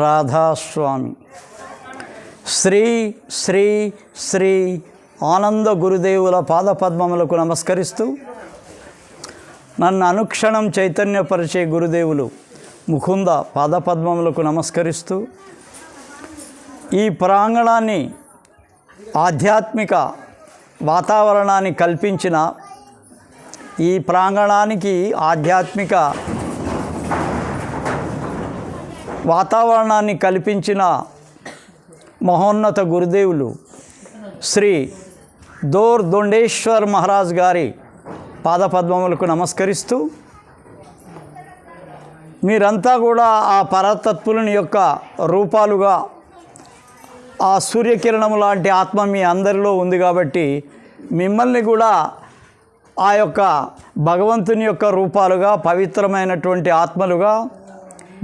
రాధాస్వామి. శ్రీ శ్రీ శ్రీ ఆనంద గురుదేవుల పాదపద్మములకు నమస్కరిస్తూ, నన్ను అనుక్షణం చైతన్యపరిచే గురుదేవులు ముకుంద పాదపద్మములకు నమస్కరిస్తూ, ఈ ప్రాంగణాన్ని ఆధ్యాత్మిక వాతావరణాన్ని కల్పించిన, ఈ ప్రాంగణానికి ఆధ్యాత్మిక వాతావరణాన్ని కల్పించిన మహోన్నత గురుదేవులు శ్రీ దోర్ దొండేశ్వర్ మహారాజ్ గారి పాదపద్మములకు నమస్కరిస్తూ, మీరంతా కూడా ఆ పరతత్వులని యొక్క రూపాలుగా, ఆ సూర్యకిరణము లాంటి ఆత్మ మీ అందరిలో ఉంది కాబట్టి మిమ్మల్ని కూడా ఆ యొక్క భగవంతుని యొక్క రూపాలుగా, పవిత్రమైనటువంటి ఆత్మలుగా,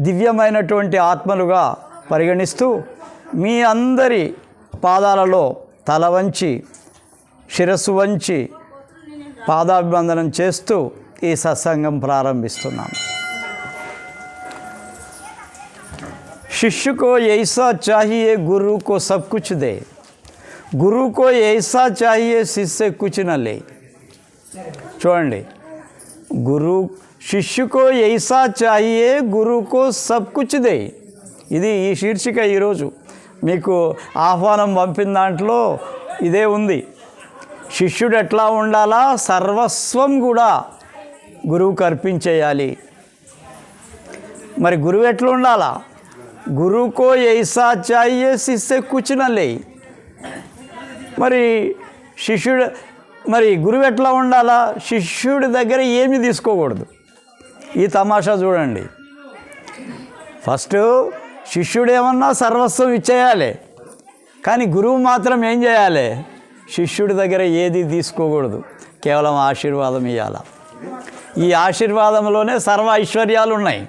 దివ్యమైనటువంటి ఆత్మలుగా పరిగణిస్తూ, మీ అందరి పాదాలలో తల వంచి, శిరస్సు వంచి పాదాభివందనం చేస్తూ ఈ సత్సంగం ప్రారంభిస్తున్నాం. शिष्य को ऐसा चाहिए गुरु को सब कुछ दे, गुरु को ऐसा चाहिए शिष्य कुछ न ले. చూడండి, గురు శిష్యు కో ఐసా చాహియే గురు కో సబ్ కుచ్ దే. ఇది ఈ శీర్షిక ఈరోజు మీకు ఆహ్వానం పంపిన దాంట్లో ఇదే ఉంది. శిష్యుడు ఎట్లా ఉండాలా? సర్వస్వం కూడా గురువుకు అర్పించేయాలి. మరి గురువు ఎట్లా ఉండాలా? గురువుకో ఐసా చాహియే శిష్య కుచ్ న లే. మరి శిష్యుడు, మరి గురువు ఎట్లా ఉండాలా? శిష్యుడి దగ్గర ఏమీ తీసుకోకూడదు. ఈ తమాషా చూడండి. ఫస్ట్ శిష్యుడు ఏమన్నా సర్వస్వం ఇచ్చేయాలి, కానీ గురువు మాత్రం ఏం చేయాలి? శిష్యుడి దగ్గర ఏది తీసుకోకూడదు, కేవలం ఆశీర్వాదం ఇవ్వాలి. ఈ ఆశీర్వాదంలోనే సర్వ ఐశ్వర్యాలు ఉన్నాయి.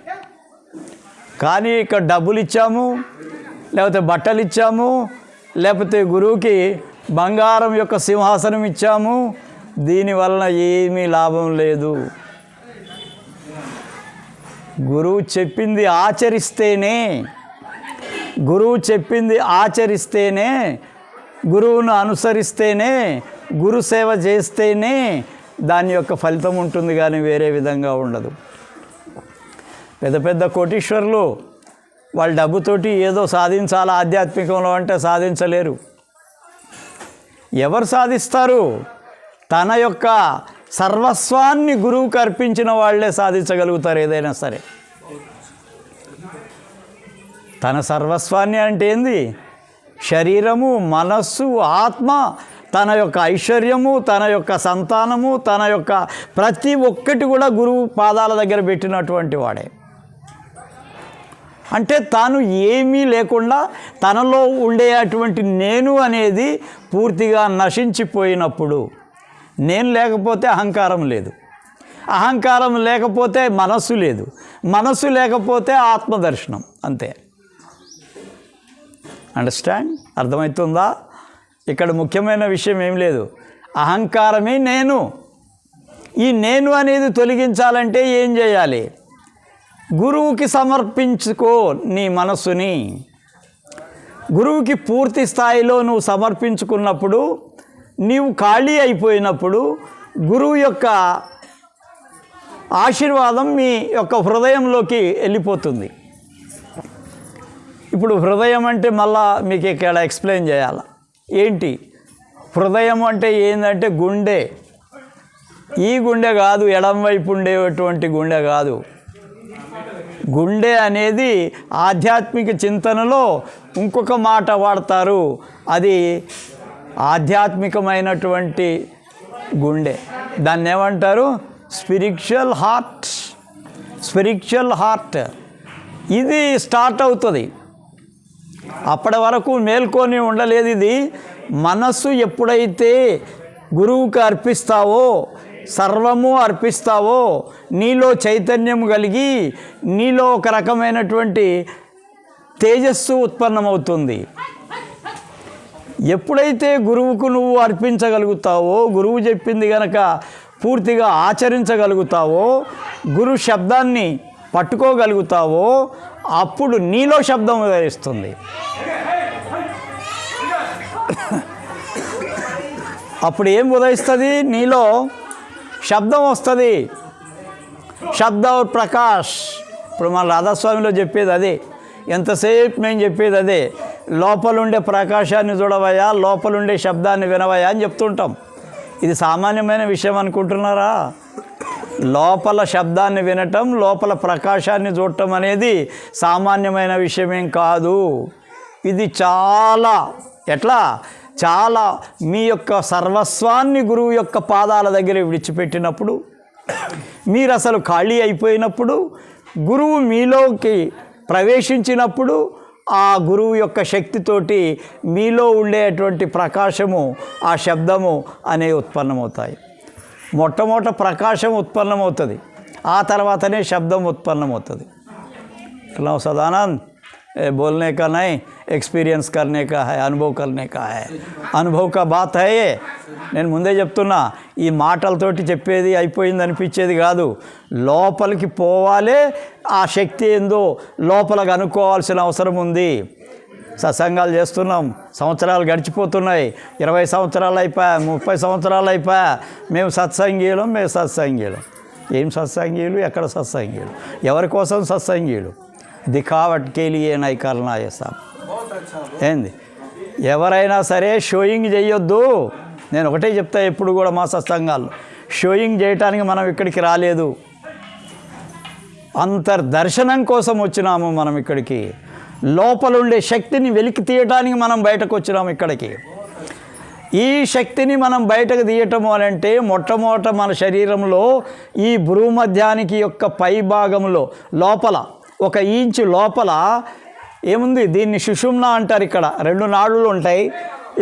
కానీ ఇక్కడ డబ్బులు ఇచ్చాము, లేకపోతే బట్టలు ఇచ్చాము, లేకపోతే గురువుకి బంగారం యొక్క సింహాసనం ఇచ్చాము, దీనివలన ఏమీ లాభం లేదు. గురువు చెప్పింది ఆచరిస్తేనే, గురువు చెప్పింది ఆచరిస్తేనే, గురువును అనుసరిస్తేనే, గురు సేవ చేస్తేనే దాని యొక్క ఫలితం ఉంటుంది, కానీ వేరే విధంగా ఉండదు. పెద్ద పెద్ద కోటీశ్వరులు వాళ్ళ డబ్బుతోటి ఏదో సాధించాలా ఆధ్యాత్మికంలో అంటే సాధించలేరు. ఎవరు సాధిస్తారు? తన యొక్క సర్వస్వాన్ని గురువుకు అర్పించిన వాళ్ళే సాధించగలుగుతారు ఏదైనా సరే. తన సర్వస్వాన్ని అంటే ఏంది? శరీరము, మనస్సు, ఆత్మ, తన యొక్క ఐశ్వర్యము, తన యొక్క సంతానము, తన యొక్క ప్రతి ఒక్కటి కూడా గురువు పాదాల దగ్గర పెట్టినటువంటి వాడే. అంటే తాను ఏమీ లేకుండా తనలో ఉండేటువంటి నేను అనేది పూర్తిగా నశించిపోయినప్పుడు, నేను లేకపోతే అహంకారం లేదు, అహంకారం లేకపోతే మనస్సు లేదు, మనస్సు లేకపోతే ఆత్మదర్శనం. అంతే. అండర్స్టాండ్? అర్థమవుతుందా? ఇక్కడ ముఖ్యమైన విషయం ఏం లేదు, అహంకారమే నేను. ఈ నేను అనేది తొలగించాలంటే ఏం చేయాలి? గురువుకి సమర్పించుకో నీ మనస్సుని. గురువుకి పూర్తి స్థాయిలో నువ్వు సమర్పించుకున్నప్పుడు, నీవు ఖాళీ అయిపోయినప్పుడు గురువు యొక్క ఆశీర్వాదం మీ యొక్క హృదయంలోకి వెళ్ళిపోతుంది. ఇప్పుడు హృదయం అంటే మళ్ళా మీకు ఇక్కడ ఎక్స్ప్లెయిన్ చేయాలి. ఏంటి హృదయం అంటే? ఏంటంటే గుండె. ఈ గుండె కాదు, ఎడం వైపు ఉండేటువంటి గుండె కాదు. గుండె అనేది ఆధ్యాత్మిక చింతనలో ఇంకొక మాట వాడతారు, అది ఆధ్యాత్మికమైనటువంటి గుండె. దాన్ని ఏమంటారు? Spiritual heart. స్పిరిచువల్ హార్ట్ ఇది స్టార్ట్ అవుతుంది. అప్పటి వరకు మేల్కొని ఉండలేదు. ఇది మనస్సు ఎప్పుడైతే గురువుకి అర్పిస్తావో, సర్వము అర్పిస్తావో, నీలో చైతన్యం కలిగి నీలో ఒక రకమైనటువంటి తేజస్సు ఉత్పన్నమవుతుంది. ఎప్పుడైతే గురువుకు నువ్వు అర్పించగలుగుతావో, గురువు చెప్పింది కనుక పూర్తిగా ఆచరించగలుగుతావో, గురు శబ్దాన్ని పట్టుకోగలుగుతావో, అప్పుడు నీలో శబ్దం ఉదయిస్తుంది. అప్పుడు ఏం ఉదయిస్తుంది? నీలో శబ్దం వస్తుంది. శబ్ద ప్రకాష్. ఇప్పుడు మన రాధాస్వామిలో చెప్పేది అదే, ఎంతసేపు మేము చెప్పేది అదే. లోపలుండే ప్రకాశాన్ని చూడవయ్యా, లోపలుండే శబ్దాన్ని వినవయ్యా అని చెప్తుంటాం. ఇది సామాన్యమైన విషయం అనుకుంటున్నారా? లోపల శబ్దాన్ని వినటం, లోపల ప్రకాశాన్ని చూడటం అనేది సామాన్యమైన విషయమేం కాదు. ఇది చాలా చాలా మీ యొక్క సర్వస్వాన్ని గురువు యొక్క పాదాల దగ్గర విడిచిపెట్టినప్పుడు, మీరు అసలు ఖాళీ అయిపోయినప్పుడు, గురువు మీలోకి ప్రవేశించినప్పుడు ఆ గురువు యొక్క శక్తితోటి మీలో ఉండేటువంటి ప్రకాశము, ఆ శబ్దము అనేవి ఉత్పన్నమవుతాయి. మొట్టమొదట ప్రకాశం ఉత్పన్నమవుతుంది, ఆ తర్వాతనే శబ్దం ఉత్పన్నమవుతుంది. సదానంద్ बोलने का नहीं, एक्सपीरियंस करने का है, अनुभव करने का है. अनुभव का बात है ये. నేను ముందే చెప్తున్నా, ఈ మాటలతోటి చెప్పేది అయిపోయింది అనిపించేది కాదు. లోపలికి పోవాలే, ఆ శక్తి ఏందో లోపలికి అనుకోవాల్సిన అవసరం ఉంది. సత్సంగాలు చేస్తున్నాం, సంవత్సరాలు గడిచిపోతున్నాయి, 20 సంవత్సరాలు అయిపోయా, 30 సంవత్సరాలు అయిపోయా. మేము సత్సంగీయులం. ఏం సత్సంగీయులు? ఎక్కడ సత్సంగీయులు? ఎవరి కోసం సత్సంగీయులు? దిఖావట్ కేలియే నై కర్నా ఏ సాబ్. ఏంది? ఎవరైనా సరే షోయింగ్ చేయొద్దు. నేను ఒకటే చెప్తా ఎప్పుడు కూడా మా సత్సంగాల్లో, షోయింగ్ చేయటానికి మనం ఇక్కడికి రాలేదు, అంతర్దర్శనం కోసం వచ్చినాము మనం ఇక్కడికి. లోపలుండే శక్తిని వెలికి తీయటానికి మనం బయటకు వచ్చినాము ఇక్కడికి. ఈ శక్తిని మనం బయటకు తీయటము అని అంటే, మొట్టమొదట మన శరీరంలో ఈ భ్రూమధ్యానికి యొక్క పై భాగంలో లోపల 1 ఇంచు లోపల ఏముంది? దీన్ని సుషుమ్నా అంటారు. ఇక్కడ 2 నాడులు ఉంటాయి.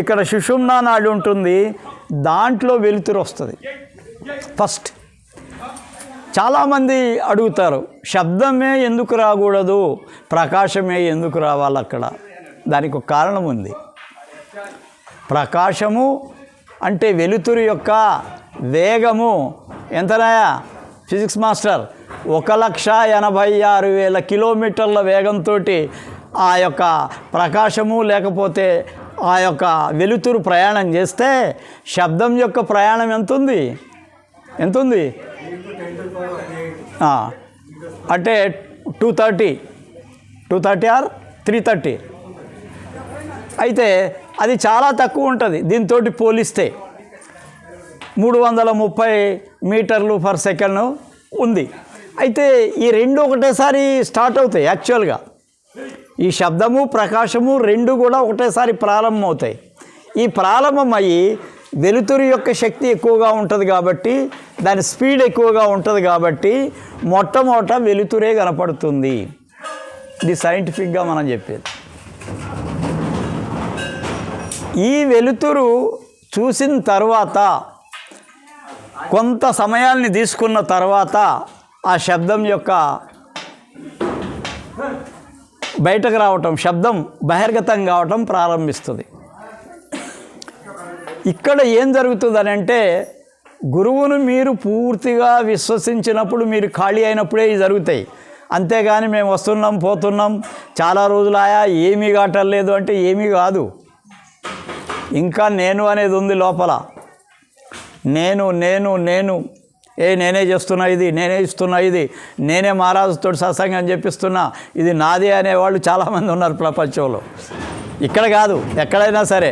ఇక్కడ సుషుమ్నా నాడి ఉంటుంది, దాంట్లో వెలుతురు వస్తుంది ఫస్ట్. చాలామంది అడుగుతారు, శబ్దమే ఎందుకు రాకూడదు, ప్రకాశమే ఎందుకు రావాలి అక్కడ? దానికి ఒక కారణం ఉంది. ప్రకాశము అంటే వెలుతురు యొక్క వేగము ఎంతనాయా ఫిజిక్స్ మాస్టర్? 1,86,000 కిలోమీటర్ల వేగంతో ఆ యొక్క ప్రకాశము లేకపోతే ఆ యొక్క వెలుతురు ప్రయాణం చేస్తే, శబ్దం యొక్క ప్రయాణం ఎంతుంది? అంటే 230 ఆర్ 330. అయితే అది చాలా తక్కువ ఉంటుంది దీంతో పోలిస్తే. 330 మీటర్లు పర్ సెకండ్ ఉంది. అయితే ఈ రెండు ఒకటేసారి స్టార్ట్ అవుతాయి. యాక్చువల్గా ఈ శబ్దము, ప్రకాశము రెండు కూడా ఒకటేసారి ప్రారంభమవుతాయి. ఈ ప్రారంభమయ్యి వెలుతురు యొక్క శక్తి ఎక్కువగా ఉంటుంది కాబట్టి, దాని స్పీడ్ ఎక్కువగా ఉంటుంది కాబట్టి మొట్టమొదట వెలుతురే కనపడుతుంది. ఇది సైంటిఫిక్గా మనం చెప్పేది. ఈ వెలుతురు చూసిన తర్వాత కొంత సమయాన్ని తీసుకున్న తర్వాత ఆ శబ్దం యొక్క బయటకు రావటం, శబ్దం బహిర్గతం కావటం ప్రారంభిస్తుంది. ఇక్కడ ఏం జరుగుతుందని అంటే, గురువును మీరు పూర్తిగా విశ్వసించినప్పుడు, మీరు ఖాళీ అయినప్పుడే ఇవి జరుగుతాయి. అంతేగాని మేము వస్తున్నాం పోతున్నాం చాలా రోజులాయా ఏమీ కావట్లేదు అంటే ఏమీ కాదు. ఇంకా నేను అనేది ఉంది లోపల. నేను నేనే చేస్తున్నా, ఇది నేనే ఇస్తున్నా, ఇది నేనే మహారాజుతో సత్సంగం చెప్పిస్తున్నా, ఇది నాదే అనేవాళ్ళు చాలామంది ఉన్నారు ప్రపంచంలో. ఇక్కడ కాదు, ఎక్కడైనా సరే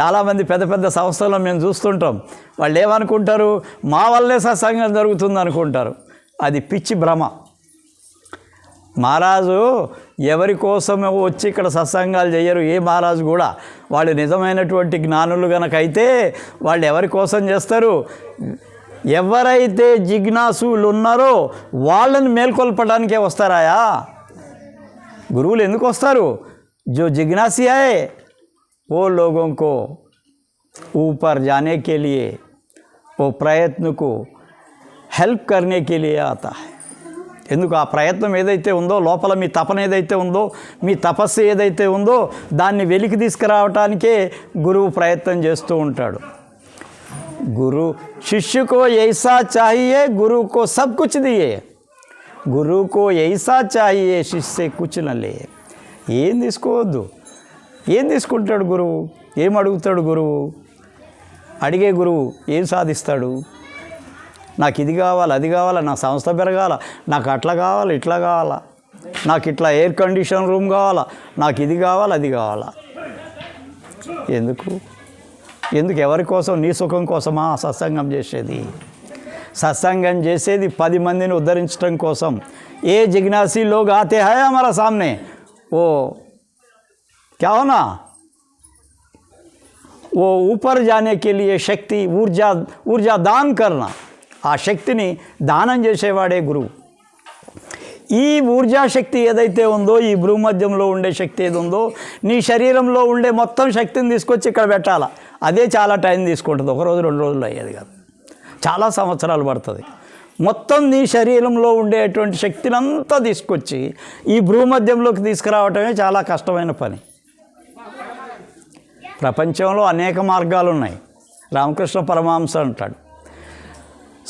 చాలామంది పెద్ద పెద్ద సంస్థల్లో మేము చూస్తుంటాం. వాళ్ళు ఏమనుకుంటారు? మా వల్లే సత్సంగం జరుగుతుంది అనుకుంటారు. అది పిచ్చి భ్రమ. మహారాజు ఎవరి కోసమో వచ్చి ఇక్కడ సత్సంగాలు చేయరు. ఏ మహారాజు కూడా. వాళ్ళు నిజమైనటువంటి జ్ఞానులు కనుక అయితే వాళ్ళు ఎవరి కోసం చేస్తారు? ఎవరైతే జిజ్ఞాసులు ఉన్నారో వాళ్ళని మేల్కొల్పడానికే వస్తారాయా. గురువులు ఎందుకు వస్తారు? जो जिज्ञासी है वो लोगों को ऊपर जाने के लिए, वो प्रयत्न को हेल्प करने के लिए आता है. ఎందుకు? ఆ ప్రయత్నం ఏదైతే ఉందో, లోపల మీ తపన ఏదైతే ఉందో, మీ తపస్సు ఏదైతే ఉందో, దాన్ని వెలికి తీసుకురావటానికే గురువు ప్రయత్నం చేస్తూ ఉంటాడు. गुरु शिष्य को ऐसा चाहिए, गुरु को सब कुछ दिए. గురువుకో ఐసా చాయే శిష్యే కుచ్ న లే. ఏం తీసుకోవద్దు. ఏం తీసుకుంటాడు గురువు? ఏం అడుగుతాడు గురువు? అడిగే గురువు ఏం సాధిస్తాడు? నాకు ఇది కావాలి, అది కావాలా, నా సంస్థ పెరగాల, నాకు అట్లా కావాలి, ఇట్లా కావాలా, నాకు ఇట్లా ఎయిర్ కండిషన్ రూమ్ కావాలా, నాకు ఇది కావాలి, అది కావాలా. ఎందుకు? ఎవరి కోసం? నీ సుఖం కోసమా సత్సంగం చేసేది? సత్సంగం చేసేది 10 మందిని ఉద్ధరించడం కోసం. ఏ జిజ్ఞాसी लोग आते हैं हमारा सामने, वो क्या होना, वो ऊपर जाने के लिए శక్తి ఊర్జా దాన్ करना. ఆ శక్తిని దానం చేసేవాడే గురువు. ఈ ఊర్జాశక్తి ఏదైతే ఉందో, ఈ భూమధ్యంలో ఉండే శక్తి ఏది ఉందో, నీ శరీరంలో ఉండే మొత్తం శక్తిని తీసుకొచ్చి ఇక్కడ పెట్టాలా. అదే చాలా టైం తీసుకుంటుంది. 1 రోజు 2 రోజులు అయ్యేది కాదు, చాలా సంవత్సరాలు పడుతుంది. మొత్తం నీ శరీరంలో ఉండేటువంటి శక్తిని అంతా తీసుకొచ్చి ఈ భూమధ్యంలోకి తీసుకురావటమే చాలా కష్టమైన పని. ప్రపంచంలో అనేక మార్గాలు ఉన్నాయి. రామకృష్ణ పరమహంస అంటాడు,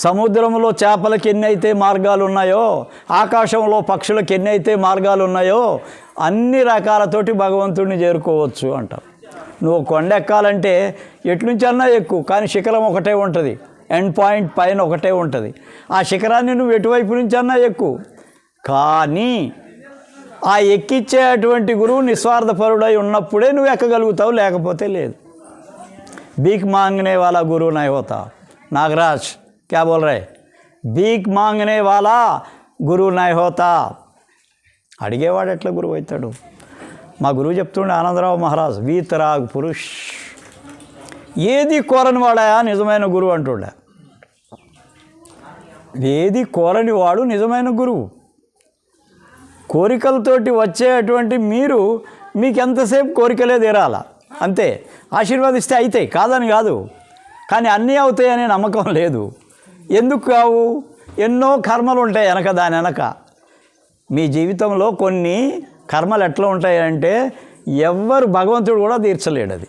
సముద్రంలో చేపలకు ఎన్నైతే మార్గాలు ఉన్నాయో, ఆకాశంలో పక్షులకు ఎన్నైతే మార్గాలు ఉన్నాయో, అన్ని రకాలతోటి భగవంతుడిని చేరుకోవచ్చు అంటారు. నువ్వు కొండ ఎక్కాలంటే ఎట్నుంచన్నా ఎక్కువ, కానీ శిఖరం ఒకటే ఉంటుంది, ఎండ్ పాయింట్ పైన ఒకటే ఉంటుంది. ఆ శిఖరాన్ని నువ్వు ఎటువైపు నుంచి అన్నా ఎక్కువ, కానీ ఆ ఎక్కిచ్చేటువంటి గురువు నిస్వార్థపరుడై ఉన్నప్పుడే నువ్వు ఎక్కగలుగుతావు, లేకపోతే లేదు. భీక్ మాంగనే వాలా గురువు నై హోతా. నాగరాజ్ क्या बोल रहे? भीख मांगने वाला गुरु नहीं होता. అడిగేవాడు ఎట్లా గురువు అవుతాడు? మా గురువు చెప్తుండే ఆనందరావు మహారాజ్, వీతరాగ్ పురుష్, ఏది కోరని వాడాయా నిజమైన గురువు అంటుండే. ఏది కోరని వాడు నిజమైన గురువు. కోరికలతోటి వచ్చేటువంటి మీకు ఎంతసేపు కోరికలే తీరాల, అంతే. ఆశీర్వాదిస్తే అవుతాయి, కాదని కాదు, కానీ అన్నీ అవుతాయనే నమ్మకం లేదు. ఎందుకు కావు? ఎన్నో కర్మలు ఉంటాయి వెనక, దాని వెనక. మీ జీవితంలో కొన్ని కర్మలు ఎట్లా ఉంటాయంటే ఎవ్వరు భగవంతుడు కూడా తీర్చలేడు. అది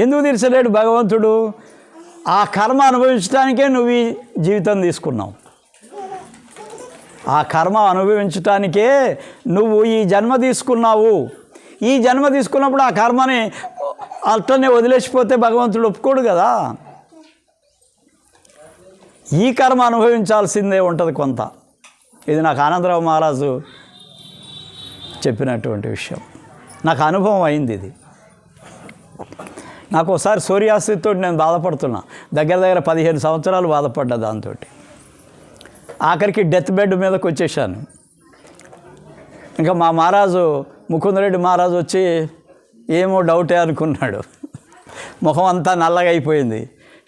ఎందుకు తీర్చలేడు భగవంతుడు? ఆ కర్మ అనుభవించడానికే నువ్వు ఈ జీవితం తీసుకున్నావు. ఆ కర్మ అనుభవించడానికే నువ్వు ఈ జన్మ తీసుకున్నావు. ఈ జన్మ తీసుకున్నప్పుడు ఆ కర్మని అట్లనే వదిలేసిపోతే భగవంతుడు ఒప్పుకోడు కదా. ఈ కర్మ అనుభవించాల్సిందే ఉంటుంది కొంత. ఇది నాకు ఆనందరావు మహారాజు చెప్పినటువంటి విషయం, నాకు అనుభవం అయింది. ఇది నాకు ఒకసారి సోరియాసిస్తో నేను బాధపడుతున్నా, దగ్గర 15 సంవత్సరాలు బాధపడ్డా దాంతో. ఆఖరికి డెత్ బెడ్ మీదకి వచ్చేసాను. ఇంకా మా మహారాజు ముకుందరెడ్డి మహారాజు వచ్చి ఏమో డౌటే అనుకున్నాడు. ముఖం అంతా నల్లగా అయిపోయింది,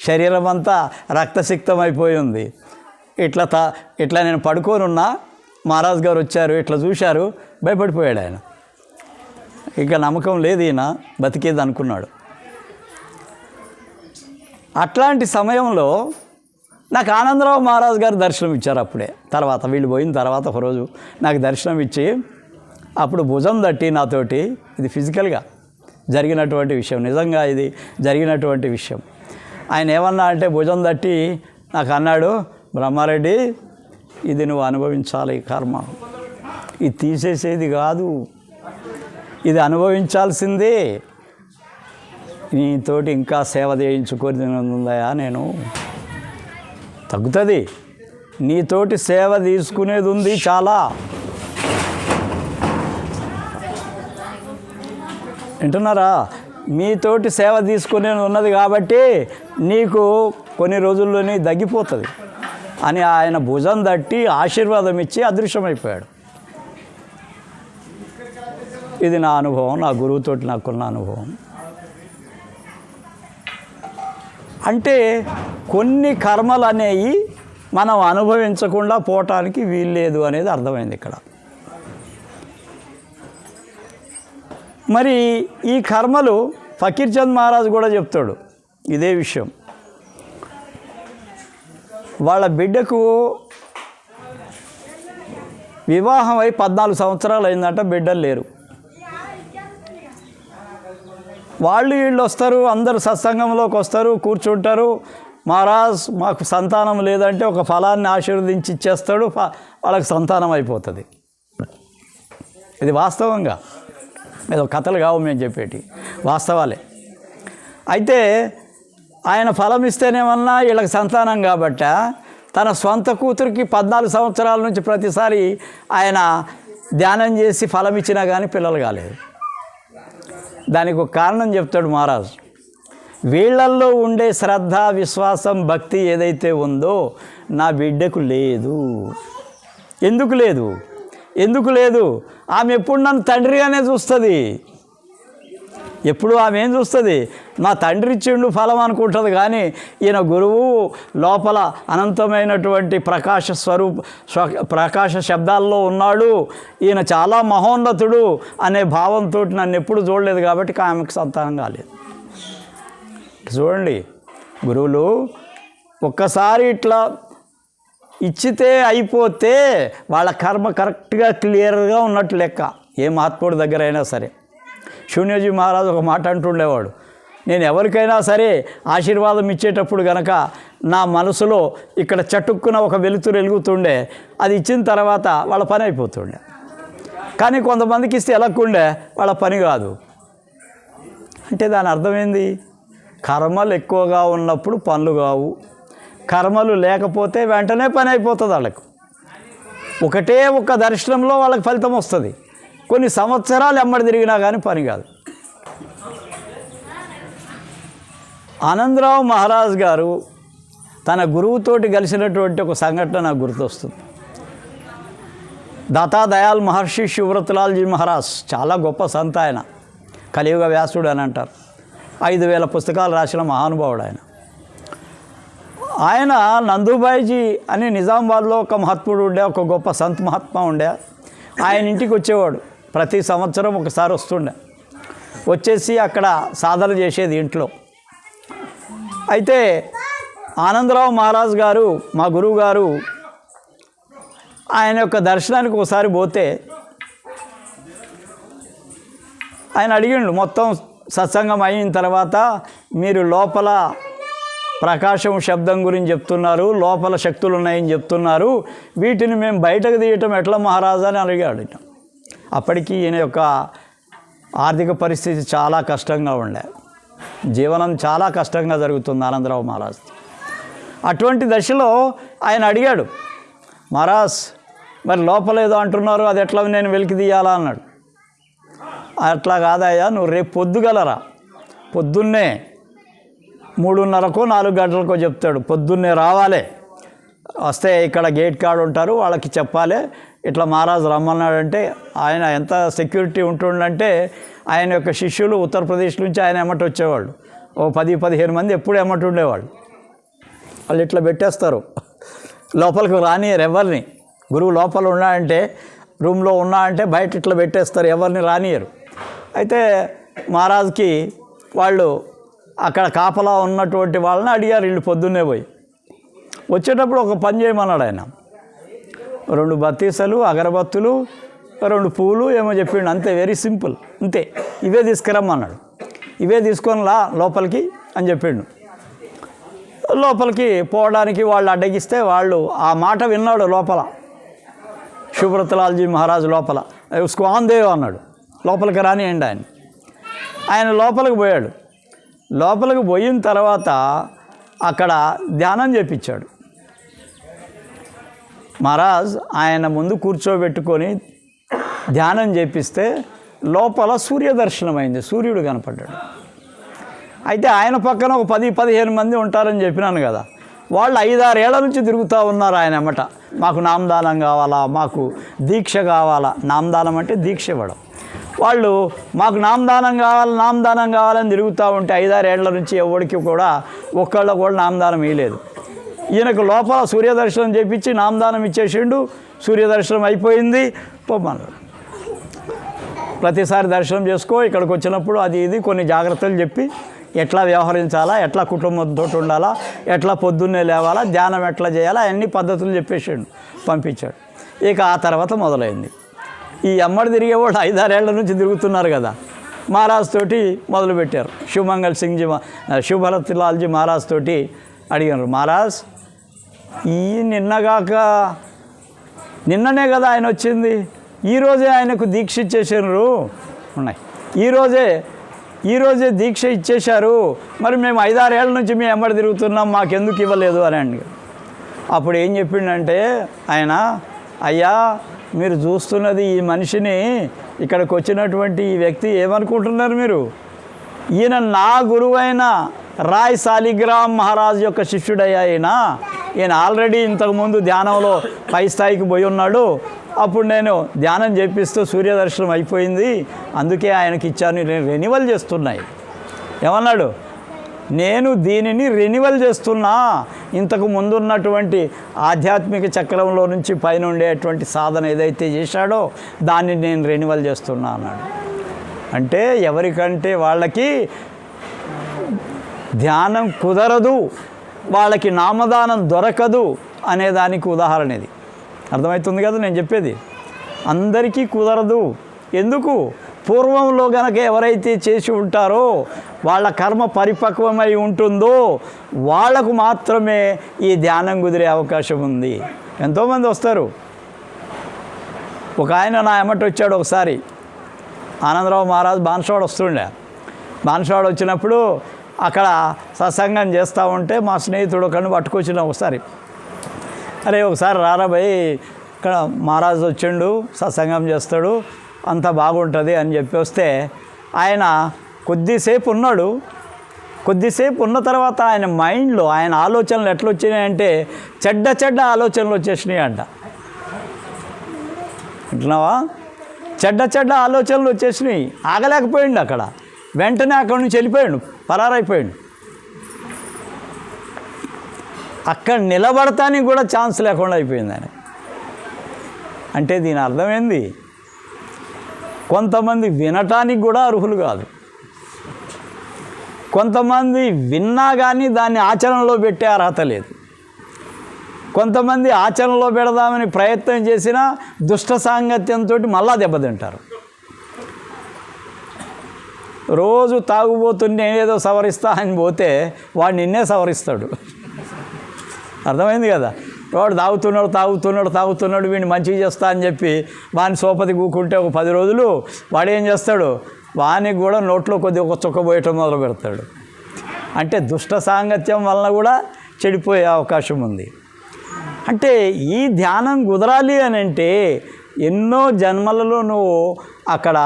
శరీరం అంతా రక్తసిక్తం అయిపోయి ఉంది. ఇట్లా నేను పడుకొని ఉన్నా, మహారాజు గారు వచ్చారు, ఇట్లా చూశారు, భయపడిపోయాడు ఆయన. ఇంకా నమ్మకం లేదు ఈయన బతికేది అనుకున్నాడు. అట్లాంటి సమయంలో నాకు ఆనందరావు మహారాజు గారు దర్శనం ఇచ్చారు. అప్పుడే తర్వాత వీళ్ళు పోయిన తర్వాత ఒకరోజు నాకు దర్శనం ఇచ్చి అప్పుడు భుజం తట్టి నాతోటి, ఇది ఫిజికల్గా జరిగినటువంటి విషయం, నిజంగా ఇది జరిగినటువంటి విషయం. ఆయన ఏమన్నా అంటే భుజం తట్టి నాకు అన్నాడు, బ్రహ్మారెడ్డి ఇది నువ్వు అనుభవించాలి, కర్మ ఇది తీసేసేది కాదు, ఇది అనుభవించాల్సిందే. నీతోటి ఇంకా సేవ చేయించుకొని ఉందయా, నేను తగ్గుతుంది, నీతోటి సేవ తీసుకునేది ఉంది చాలా. వింటున్నారా? మీతోటి సేవ తీసుకునేది ఉన్నది కాబట్టి నీకు కొన్ని రోజుల్లోనే తగ్గిపోతుంది అని ఆయన భుజం తట్టి ఆశీర్వాదం ఇచ్చి అదృశ్యమైపోయాడు. ఇది నా అనుభవం, నా గురువుతోటి నాకున్న అనుభవం. అంటే కొన్ని కర్మలు అనేవి మనం అనుభవించకుండా పోవటానికి వీల్లేదు అనేది అర్థమైంది ఇక్కడ. మరి ఈ కర్మలు ఫకీర్ చంద్ మహారాజ్ కూడా చెప్తాడు ఇదే విషయం. వాళ్ళ బిడ్డకు వివాహం అయి 14 సంవత్సరాలు అయిందంట, బిడ్డలు లేరు. వీళ్ళు వస్తారు, అందరూ సత్సంగంలోకి వస్తారు, కూర్చుంటారు, మహారాజ్ మాకు సంతానం లేదంటే ఒక ఫలాన్ని ఆశీర్వదించి ఇచ్చేస్తాడు, వాళ్ళకి సంతానం అయిపోతుంది. ఇది వాస్తవంగా, ఏదో కథలు కావు మేము చెప్పేటి, వాస్తవాలే. అయితే ఆయన ఫలం ఇస్తేనేమన్నా వీళ్ళకి సంతానం కాబట్ట తన సొంత కూతురికి 14 సంవత్సరాల నుంచి ప్రతిసారి ఆయన ధ్యానం చేసి ఫలం ఇచ్చినా కానీ పిల్లలు కాలేదు. దానికి ఒక కారణం చెప్తాడు మహారాజు. వీళ్ళల్లో ఉండే శ్రద్ధ, విశ్వాసం, భక్తి ఏదైతే ఉందో నా బిడ్డకు లేదు. ఎందుకు లేదు? ఎందుకు లేదు? ఆమె ఎప్పుడు నన్ను తండ్రిగానే చూస్తుంది. ఎప్పుడు ఆమె ఏం చూస్తుంది? మా తండ్రి ఇచ్చిండు ఫలం అనుకుంటుంది. కానీ ఈయన గురువు లోపల అనంతమైనటువంటి ప్రకాశ శబ్దాల్లో ఉన్నాడు, ఈయన చాలా మహోన్నతుడు అనే భావంతో నన్ను ఎప్పుడు చూడలేదు కాబట్టి ఆమెకు సంతానం కాలేదు. చూడండి, గురువులు ఒక్కసారి ఇట్లా ఇచ్చితే అయిపోతే వాళ్ళ కర్మ కరెక్ట్గా క్లియర్గా ఉన్నట్టు లెక్క. ఏ మహాత్ముడి దగ్గర అయినా సరే. శూన్యజీ మహారాజు ఒక మాట అంటుండేవాడు, నేను ఎవరికైనా సరే ఆశీర్వాదం ఇచ్చేటప్పుడు కనుక నా మనసులో ఇక్కడ చటుక్కున ఒక వెలుతురు వెలుగుతుండే, అది ఇచ్చిన తర్వాత వాళ్ళ పని అయిపోతుండే. కానీ కొంతమందికి ఇస్తే ఎలక్కుండే వాళ్ళ పని కాదు. అంటే దాని అర్థమైంది, కర్మలు ఎక్కువగా ఉన్నప్పుడు పనులు కావు, కర్మలు లేకపోతే వెంటనే పని అయిపోతుంది. వాళ్ళకు ఒకటే ఒక్క దర్శనంలో వాళ్ళకి ఫలితం వస్తుంది. కొన్ని సంవత్సరాలు ఎమ్మడి తిరిగినా కానీ పని కాదు. ఆనందరావు మహారాజ్ గారు తన గురువుతోటి కలిసినటువంటి ఒక సంఘటన నాకు గుర్తొస్తుంది. దాతా దయాల్ మహర్షి శివవ్రతలాల్జీ మహారాజ్ చాలా గొప్ప సంత. ఆయన కలియుగ వ్యాసుడు అని అంటారు. 5000 పుస్తకాలు రాసిన మహానుభావుడు ఆయన. ఆయన నందుబాయిజీ అని నిజామాబాద్లో ఒక మహాత్ముడు ఉండే, ఒక గొప్ప సంత్ మహాత్మా ఉండే. ఆయన ఇంటికి వచ్చేవాడు, ప్రతి సంవత్సరం ఒకసారి వస్తుండే. వచ్చేసి అక్కడ సాధన చేసేది ఇంట్లో. అయితే ఆనందరావు మహారాజ్ గారు, మా గురువు గారు, ఆయన యొక్క దర్శనానికి ఒకసారి పోతే ఆయన అడిగిండు, మొత్తం సత్సంగం అయిన తర్వాత మీరు లోపల ప్రకాశం శబ్దం గురించి చెప్తున్నారు, లోపల శక్తులు ఉన్నాయని చెప్తున్నారు, వీటిని మేము బయటకు తీయటం ఎట్లా మహారాజా అని అడిగాడు. అప్పటికి ఈయన యొక్క ఆర్థిక పరిస్థితి చాలా కష్టంగా ఉండే, జీవనం చాలా కష్టంగా జరుగుతుంది ఆనందరావు మహారాజ్. అటువంటి దశలో ఆయన అడిగాడు, మహారాజ్ మరి లోపల ఏదో అంటున్నారు, అది ఎట్లా నేను వెలికి తీయాలా అన్నాడు. అట్లా కాదయ్యా, నువ్వు రేపు పొద్దుగలరా, పొద్దున్నే 3:30కో 4 గంటలకో చెప్తాడు, పొద్దున్నే రావాలి. వస్తే ఇక్కడ గేట్ కాడ ఉంటారు, వాళ్ళకి చెప్పాలి ఇట్లా మహారాజు రమ్మన్నాడంటే. ఆయన ఎంత సెక్యూరిటీ ఉంటుండంటే ఆయన యొక్క శిష్యులు ఉత్తరప్రదేశ్ నుంచి ఆయన ఎమ్మటి వచ్చేవాళ్ళు, ఓ 10-15 మంది ఎప్పుడు ఎమ్మటి ఉండేవాళ్ళు. వాళ్ళు ఇట్లా పెట్టేస్తారు, లోపలికి రానియరు ఎవరిని. గురువు లోపల ఉన్నాడంటే, రూమ్లో ఉన్నా అంటే బయట ఇట్లా పెట్టేస్తారు, ఎవరిని రానియరు. అయితే మహారాజుకి వాళ్ళు అక్కడ కాపలా ఉన్నటువంటి వాళ్ళని అడిగారు, వీళ్ళు పొద్దున్నే పోయి. వచ్చేటప్పుడు ఒక పని చేయమన్నాడు ఆయన, 2 బత్తీసలు, అగరబత్తులు, 2 పువ్వులు ఏమో చెప్పిండు, అంతే, వెరీ సింపుల్, అంతే, ఇవే తీసుకురమ్మన్నాడు. ఇవే తీసుకొని లా లోపలికి అని చెప్పిండు. లోపలికి పోవడానికి వాళ్ళు అడ్డగిస్తే వాళ్ళు ఆ మాట విన్నాడు లోపల. శివవ్రతలాల్జీ మహారాజు లోపల ఉస్కో ఆందేవ్ అన్నాడు, లోపలికి రానియండి ఆయన. ఆయన లోపలికి పోయాడు. లోపలికి పోయిన తర్వాత అక్కడ ధ్యానం చేపించాడు మహారాజ్. ఆయన ముందు కూర్చోబెట్టుకొని ధ్యానం చేపిస్తే లోపల సూర్యదర్శనం అయింది, సూర్యుడు కనపడ్డాడు. అయితే ఆయన పక్కన ఒక 10-15 మంది ఉంటారని చెప్పినాను కదా, వాళ్ళు 5-6 ఏళ్ల నుంచి తిరుగుతూ ఉన్నారు ఆయన ఎమ్మట. మాకు నామదానం కావాలా, మాకు దీక్ష కావాలా. నామదానం అంటే దీక్ష ఇవ్వడం. వాళ్ళు మాకు నామదానం కావాలని తిరుగుతూ ఉంటే 5-6 ఏళ్ల నుంచి ఎవరికి కూడా ఒక్కళ్ళు కూడా నామదానం ఇవ్వలేదు. ఈయనకు లోపల సూర్యదర్శనం చేపించి నామదానం ఇచ్చేసిండు. సూర్యదర్శనం అయిపోయింది, పొమ్మన్నాడు. ప్రతిసారి దర్శనం చేసుకో, ఇక్కడికి వచ్చినప్పుడు అది ఇది కొన్ని జాగ్రత్తలు చెప్పి ఎట్లా వ్యవహరించాలా, ఎట్లా కుటుంబంతో ఉండాలా, ఎట్లా పొద్దున్నే లేవాలా, ధ్యానం ఎట్లా చేయాలా, అన్ని పద్ధతులు చెప్పేసాడు, పంపించాడు. ఇక ఆ తర్వాత మొదలైంది. ఈ అమ్మడి తిరిగేవాళ్ళు 5-6 ఏళ్ల నుంచి తిరుగుతున్నారు కదా, మహారాజ్ తోటి మొదలుపెట్టారు. శివమంగళ్ సింగ్జీ, శివభరత్లాల్జీ మహారాజ్ తోటి అడిగారు, మహారాజ్ ఈ నిన్ననే కదా ఆయన వచ్చింది, ఈరోజే ఆయనకు దీక్ష ఇచ్చేసారు ఉన్నాయి, ఈరోజే దీక్ష ఇచ్చేశారు, మరి మేము 5-6 ఏళ్ళ నుంచి మేము ఎమ్మడి తిరుగుతున్నాం, మాకెందుకు ఇవ్వలేదు అని అండి. అప్పుడు ఏం చెప్పిండంటే ఆయన, అయ్యా మీరు చూస్తున్నది ఈ మనిషిని, ఇక్కడికి వచ్చినటువంటి ఈ వ్యక్తి ఏమనుకుంటున్నారు మీరు, ఈయన నా గురువైన రాయ్ సాలిగ్రామ్ మహారాజ్ యొక్క శిష్యుడయ్యా. ఈయన ఆల్రెడీ ఇంతకుముందు ధ్యానంలో పై స్థాయికి పోయి ఉన్నాడు. అప్పుడు నేను ధ్యానం చేపిస్తూ సూర్యదర్శనం అయిపోయింది, అందుకే ఆయనకి ఇచ్చాను, నేను రెన్యువల్ చేస్తున్నాయి. ఏమన్నాడు, నేను దీనిని రెన్యువల్ చేస్తున్నా, ఇంతకు ముందున్నటువంటి ఆధ్యాత్మిక చక్రంలో నుంచి పైన ఉండేటువంటి సాధన ఏదైతే చేశాడో దాన్ని నేను రెన్యువల్ చేస్తున్నా అన్నాడు. అంటే ఎవరికంటే వాళ్ళకి ధ్యానం కుదరదు, వాళ్ళకి నామదానం దొరకదు అనేదానికి ఉదాహరణ ఇది. అర్థమవుతుంది కదా నేను చెప్పేది? అందరికీ కుదరదు. ఎందుకు? పూర్వంలో గనక ఎవరైతే చేసి ఉంటారో, వాళ్ళ కర్మ పరిపక్వమై ఉంటుందో వాళ్లకు మాత్రమే ఈ ధ్యానం కుదిరే అవకాశం ఉంది. ఎంతోమంది వస్తారు. ఒక ఆయన నా ఎమ్మటి వచ్చాడు ఒకసారి, ఆనందరావు మహారాజ్ బాన్స్వాడ వస్తుండే. బాన్స్వాడ వచ్చినప్పుడు అక్కడ సత్సంగం చేస్తూ ఉంటే మా స్నేహితుడు ఒకరిని పట్టుకొచ్చిన ఒకసారి, అరే ఒకసారి రారా భయ్, ఇక్కడ మహారాజు వచ్చిండు, సత్సంగం చేస్తాడు, అంతా బాగుంటుంది అని చెప్పి వస్తే ఆయన కొద్దిసేపు ఉన్నాడు. కొద్దిసేపు ఉన్న తర్వాత ఆయన మైండ్లో ఆయన ఆలోచనలు ఎట్లా వచ్చినాయంటే చెడ్డ ఆలోచనలు వచ్చేసినాయి అంట. వింటున్నావా? చెడ్డ ఆలోచనలు వచ్చేసినాయి. ఆగలేకపోయిండు అక్కడ, వెంటనే అక్కడి నుంచి వెళ్ళిపోయాడు, పరారైపోయాడు. అక్కడ నిలబడటానికి కూడా ఛాన్స్ లేకుండా అయిపోయింది ఆయన. అంటే దీని అర్థం ఏంది? కొంతమంది వినటానికి కూడా అర్హులు కాదు, కొంతమంది విన్నా కానీ దాన్ని ఆచరణలో పెట్టే అర్హత లేదు, కొంతమంది ఆచరణలో పెడదామని ప్రయత్నం చేసినా దుష్ట సాంగత్యంతో మళ్ళా దెబ్బతింటారు. రోజు తాగుబోతుని నేనేదో సవరిస్తా అని పోతే వాడు నిన్నే సవరిస్తాడు. అర్థమైంది కదా? వాడు తాగుతున్నాడు వీడిని మంచిగా చేస్తా అని చెప్పి వాని సోపతి కూకుంటే ఒక 10 రోజులు వాడేం చేస్తాడు, వానికి కూడా నోట్లో ఒక చుక్క పోయటం మొదలు పెడతాడు. అంటే దుష్ట సాంగత్యం వలన కూడా చెడిపోయే అవకాశం ఉంది. అంటే ఈ ధ్యానం కుదరాలి అని అంటే ఎన్నో జన్మలలో నువ్వు అక్కడ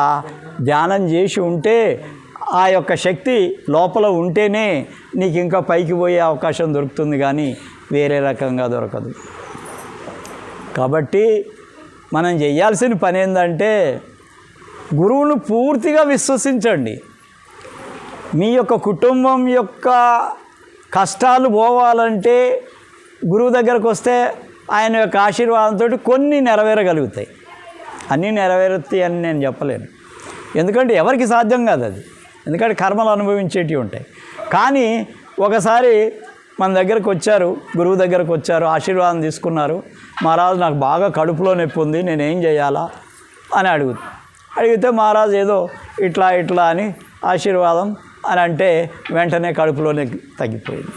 ధ్యానం చేసి ఉంటే, ఆ యొక్క శక్తి లోపల ఉంటేనే నీకు ఇంకా పైకి పోయే అవకాశం దొరుకుతుంది, కానీ వేరే రకంగా దొరకదు. కాబట్టి మనం చేయాల్సిన పని ఏంటంటే గురువును పూర్తిగా విశ్వసించండి. మీ యొక్క కుటుంబం యొక్క కష్టాలు పోవాలంటే గురువు దగ్గరకు వస్తే ఆయన యొక్క ఆశీర్వాదంతో కొన్ని నెరవేరగలుగుతాయి. అన్నీ నెరవేరుతాయి అని నేను చెప్పలేను, ఎందుకంటే ఎవరికి సాధ్యం కాదు అది, ఎందుకంటే కర్మలు అనుభవించేటివి ఉంటాయి. కానీ ఒకసారి మన దగ్గరకు వచ్చారు, గురువు దగ్గరకు వచ్చారు, ఆశీర్వాదం తీసుకున్నారు. మహారాజు నాకు బాగా కడుపులో నొప్పి ఉంది, నేనేం చేయాలా అని అడిగితే మహారాజు ఏదో ఇట్లా అని ఆశీర్వాదం అని అంటే వెంటనే కడుపులోనే తగ్గిపోయింది.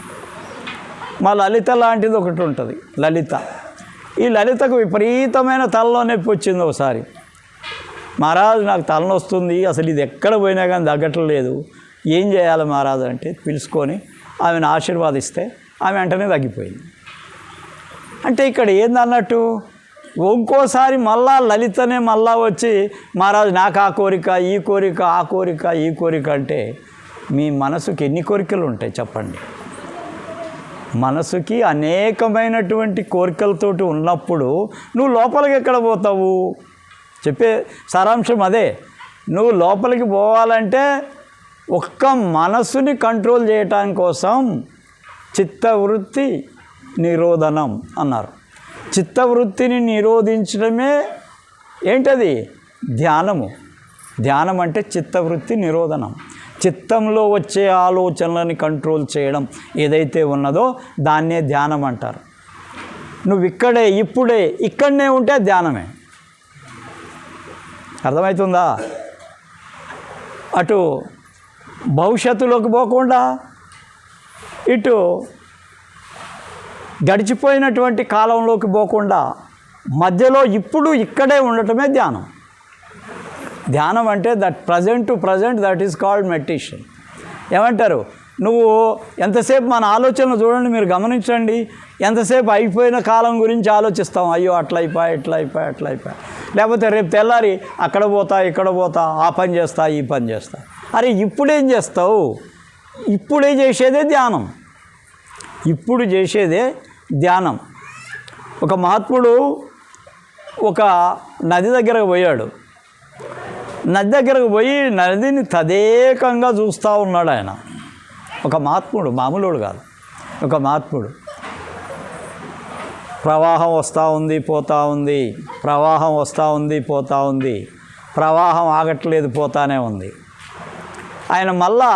మా లలిత లాంటిది ఒకటి ఉంటుంది, లలిత. ఈ లలితకు విపరీతమైన తలలో నొప్పి వచ్చింది ఒకసారి. మహారాజు నాకు తలనొస్తుంది, అసలు ఇది ఎక్కడ పోయినా కానీ తగ్గట్లేదు, ఏం చేయాలి మహారాజు అంటే పిలుచుకొని ఆమెను ఆశీర్వాదిస్తే ఆమె వెంటనే తగ్గిపోయింది. అంటే ఇక్కడ ఏందన్నట్టు, ఇంకోసారి మళ్ళా లలితనే మళ్ళా వచ్చి మహారాజు నాకు ఆ కోరిక ఈ కోరిక అంటే మీ మనసుకి ఎన్ని కోరికలు ఉంటాయి చెప్పండి? మనసుకి అనేకమైనటువంటి కోరికలతోటి ఉన్నప్పుడు నువ్వు లోపలికి ఎక్కడ పోతావు? చెప్పే సారాంశం అదే. నువ్వు లోపలికి పోవాలంటే ఒక్క మనసుని కంట్రోల్ చేయటానికి కోసం చిత్తవృత్తి నిరోధనం అన్నారు. చిత్తవృత్తిని నిరోధించడమే ఏంటది? ధ్యానము. ధ్యానం అంటే చిత్తవృత్తి నిరోధనం. చిత్తంలో వచ్చే ఆలోచనలని కంట్రోల్ చేయడం ఏదైతే ఉన్నదో దాన్నే ధ్యానం అంటారు. నువ్వు ఇక్కడనే ఉంటే ధ్యానమే. అర్థమవుతుందా? అటు భవిష్యత్తులోకి పోకుండా ఇటు గడిచిపోయినటువంటి కాలంలోకి పోకుండా మధ్యలో ఇప్పుడు ఇక్కడే ఉండటమే ధ్యానం. ధ్యానం అంటే that present to present, that is called meditation. ఏమంటారు? నువ్వు ఎంతసేపు మన ఆలోచనలు చూడండి, మీరు గమనించండి, ఎంతసేపు అయిపోయిన కాలం గురించి ఆలోచిస్తాం. అయ్యో అట్లా అయిపోయా, ఇట్లా అయిపోయా, అట్లా అయిపోయా. లేకపోతే రేపు తెల్లారి అక్కడ పోతా, ఇక్కడ పోతా, ఆ పని చేస్తా, ఈ పని చేస్తా. అరే ఇప్పుడేం చేస్తావు? ఇప్పుడే చేసేదే ధ్యానం. ఇప్పుడు చేసేదే ధ్యానం. ఒక మహాత్ముడు ఒక నది దగ్గరకు పోయాడు. నది దగ్గరకు పోయి నదిని తదేకంగా చూస్తూ ఉన్నాడు ఆయన. ఒక మహాత్ముడు, మామూలుడు కాదు, ఒక మహాత్ముడు. ప్రవాహం వస్తూ ఉంది, పోతూ ఉంది, ప్రవాహం వస్తూ ఉంది, పోతూ ఉంది, ప్రవాహం ఆగట్లేదు, పోతానే ఉంది. ఆయన మళ్ళా